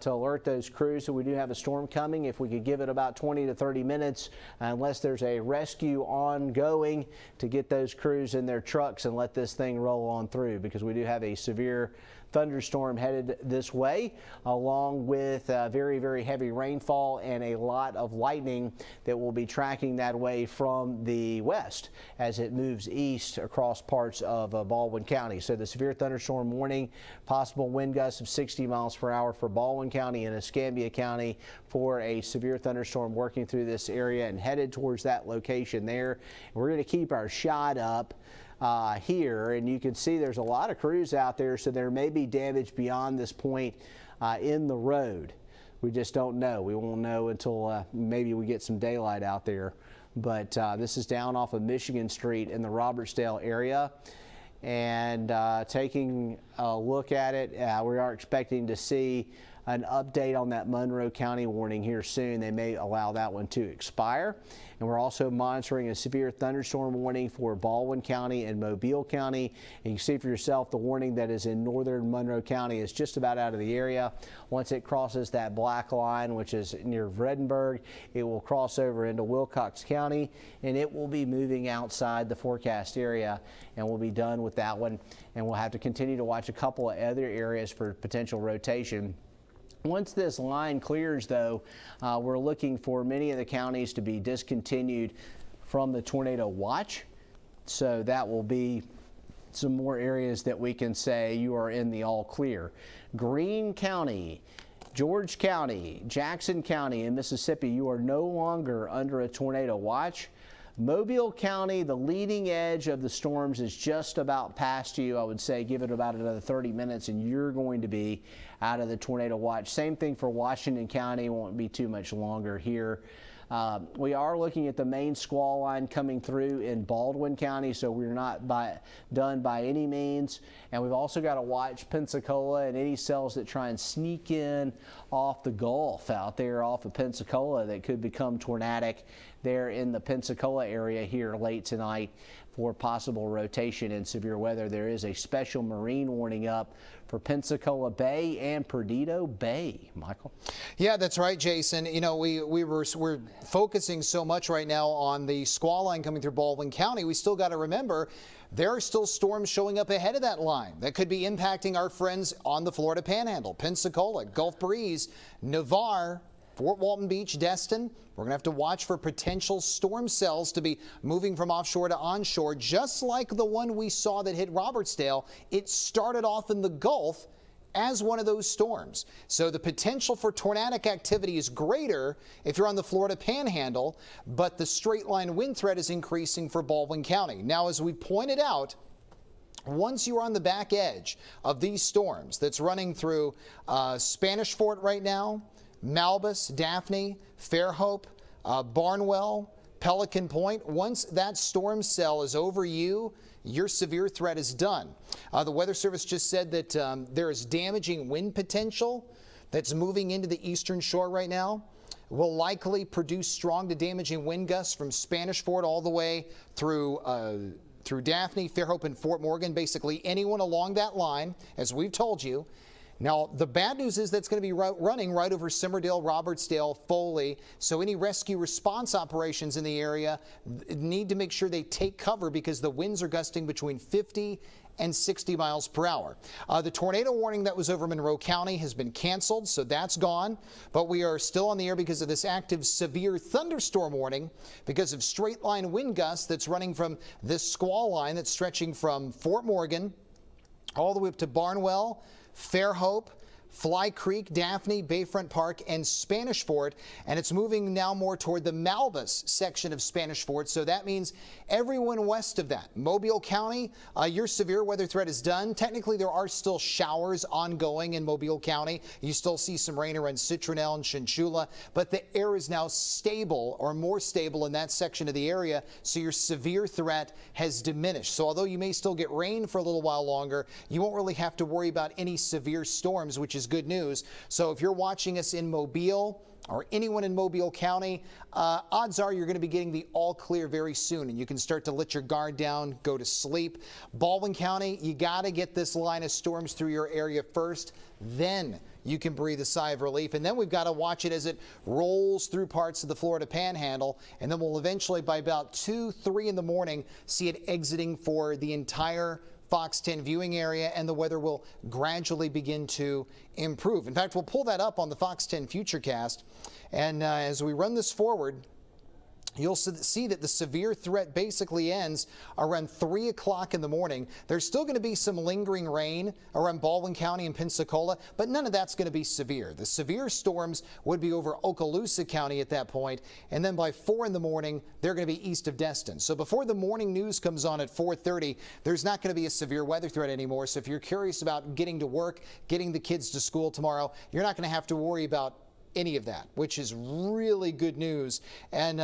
to alert those crews. So we do have a storm coming. If we could give it about 20 to 30 minutes, unless there's a rescue ongoing, to get those crews in their trucks and let this thing roll on through, because we do have a severe thunderstorm headed this way, along with very, very heavy rainfall and a lot of lightning that will be tracking that way from the west as it moves east across parts of Baldwin County. So the severe thunderstorm warning, possible wind gusts of 60 miles per hour for Baldwin County and Escambia County for a severe thunderstorm working through this area and headed towards that location there. We're going to keep our shot up here, and you can see there's a lot of crews out there, so there may be damage beyond this point in the road. We just don't know. We won't know until maybe we get some daylight out there. But this is down off of Michigan Street in the Robertsdale area. And taking a look at it, we are expecting to see an update on that Monroe County warning here soon. They may allow that one to expire. And we're also monitoring a severe thunderstorm warning for Baldwin County and Mobile County. And you can see for yourself the warning that is in northern Monroe County is just about out of the area. Once it crosses that black line, which is near Vredenburgh, it will cross over into Wilcox County, and it will be moving outside the forecast area, and we'll be done with that one. And we'll have to continue to watch a couple of other areas for potential rotation. Once this line clears, though, we're looking for many of the counties to be discontinued from the tornado watch. So that will be some more areas that we can say you are in the all clear. Greene County, George County, Jackson County in Mississippi, you are no longer under a tornado watch. Mobile County, the leading edge of the storms is just about past you. I would say give it about another 30 minutes and you're going to be out of the tornado watch. Same thing for Washington County, won't be too much longer here. We are looking at the main squall line coming through in Baldwin County, so we're not done by any means. And we've also got to watch Pensacola and any cells that try and sneak in off the Gulf out there off of Pensacola that could become tornadic there in the Pensacola area here late tonight for possible rotation and severe weather. There is a special marine warning up for Pensacola Bay and Perdido Bay. Michael? Yeah, that's right, Jason. You know, we're focusing so much right now on the squall line coming through Baldwin County. We still got to remember there are still storms showing up ahead of that line that could be impacting our friends on the Florida Panhandle, Pensacola, Gulf Breeze, Navarre, Fort Walton Beach, Destin. We're going to have to watch for potential storm cells to be moving from offshore to onshore, just like the one we saw that hit Robertsdale. It started off in the Gulf as one of those storms. So the potential for tornadic activity is greater if you're on the Florida Panhandle, but the straight line wind threat is increasing for Baldwin County. Now, as we pointed out, once you're on the back edge of these storms that's running through Spanish Fort right now, Malbus, Daphne, Fairhope, Barnwell, Pelican Point, once that storm cell is over you, your severe threat is done. The Weather Service just said that there is damaging wind potential that's moving into the eastern shore right now. Will likely produce strong to damaging wind gusts from Spanish Fort all the way through Daphne, Fairhope, and Fort Morgan, basically anyone along that line, as we've told you. Now, the bad news is that's going to be running right over Simmerdale, Robertsdale, Foley. So any rescue response operations in the area need to make sure they take cover because the winds are gusting between 50 and 60 miles per hour. The tornado warning that was over Monroe County has been canceled, so that's gone. But we are still on the air because of this active severe thunderstorm warning because of straight line wind gusts that's running from this squall line that's stretching from Fort Morgan all the way up to Barnwell, Fairhope, Fly Creek, Daphne, Bayfront Park, and Spanish Fort, and it's moving now more toward the Malbus section of Spanish Fort, so that means everyone west of that. Mobile County, your severe weather threat is done. Technically, there are still showers ongoing in Mobile County. You still see some rain around Citronelle and Chinchula, but the air is now stable or more stable in that section of the area, so your severe threat has diminished. So although you may still get rain for a little while longer, you won't really have to worry about any severe storms, which is good news. So if you're watching us in Mobile or anyone in Mobile County, odds are you're going to be getting the all clear very soon, and you can start to let your guard down, go to sleep. Baldwin County, you got to get this line of storms through your area first, then you can breathe a sigh of relief. And then we've got to watch it as it rolls through parts of the Florida Panhandle, and then we'll eventually, by about 2, 3 in the morning, see it exiting for the entire Fox 10 viewing area, and the weather will gradually begin to improve. In fact, we'll pull that up on the Fox 10 Futurecast, and as we run this forward, you'll see that the severe threat basically ends around 3 o'clock in the morning. There's still going to be some lingering rain around Baldwin County and Pensacola, but none of that's going to be severe. The severe storms would be over Okaloosa County at that point, and then by 4 in the morning, they're going to be east of Destin. So before the morning news comes on at 4:30, there's not going to be a severe weather threat anymore. So if you're curious about getting to work, getting the kids to school tomorrow, you're not going to have to worry about any of that, which is really good news. And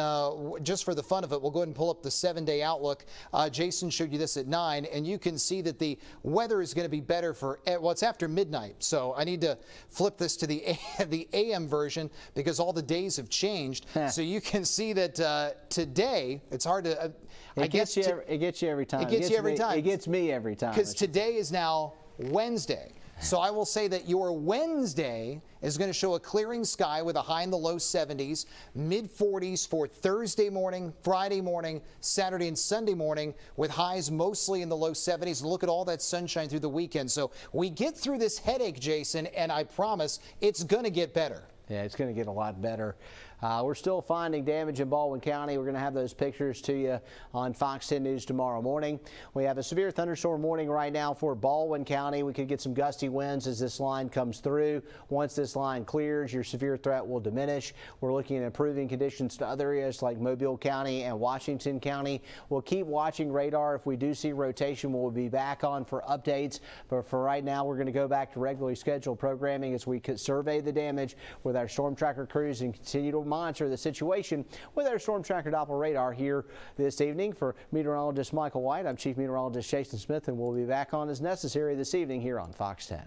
just for the fun of it, we'll go ahead and pull up the 7-day outlook. Jason showed you this at 9, and you can see that the weather is going to be better for, well, it's after midnight. So I need to flip this to the AM version because all the days have changed. So you can see that today, it's hard to, it gets you every time. It gets you every time. It gets me every time. Because today is now Wednesday. So I will say that your Wednesday is going to show a clearing sky with a high in the low 70s, mid 40s for Thursday morning, Friday morning, Saturday and Sunday morning, with highs mostly in the low 70s. Look at all that sunshine through the weekend. So we get through this headache, Jason, and I promise it's going to get better. Yeah, it's going to get a lot better. We're still finding damage in Baldwin County. We're going to have those pictures to you on Fox 10 News tomorrow morning. We have a severe thunderstorm warning right now for Baldwin County. We could get some gusty winds as this line comes through. Once this line clears, your severe threat will diminish. We're looking at improving conditions to other areas like Mobile County and Washington County. We'll keep watching radar. If we do see rotation, we'll be back on for updates. But for right now, we're going to go back to regularly scheduled programming as we survey the damage with our storm tracker crews and continue to monitor the situation with our Storm Tracker Doppler radar here this evening. For meteorologist Michael White, I'm Chief Meteorologist Jason Smith, and we'll be back on as necessary this evening here on Fox 10.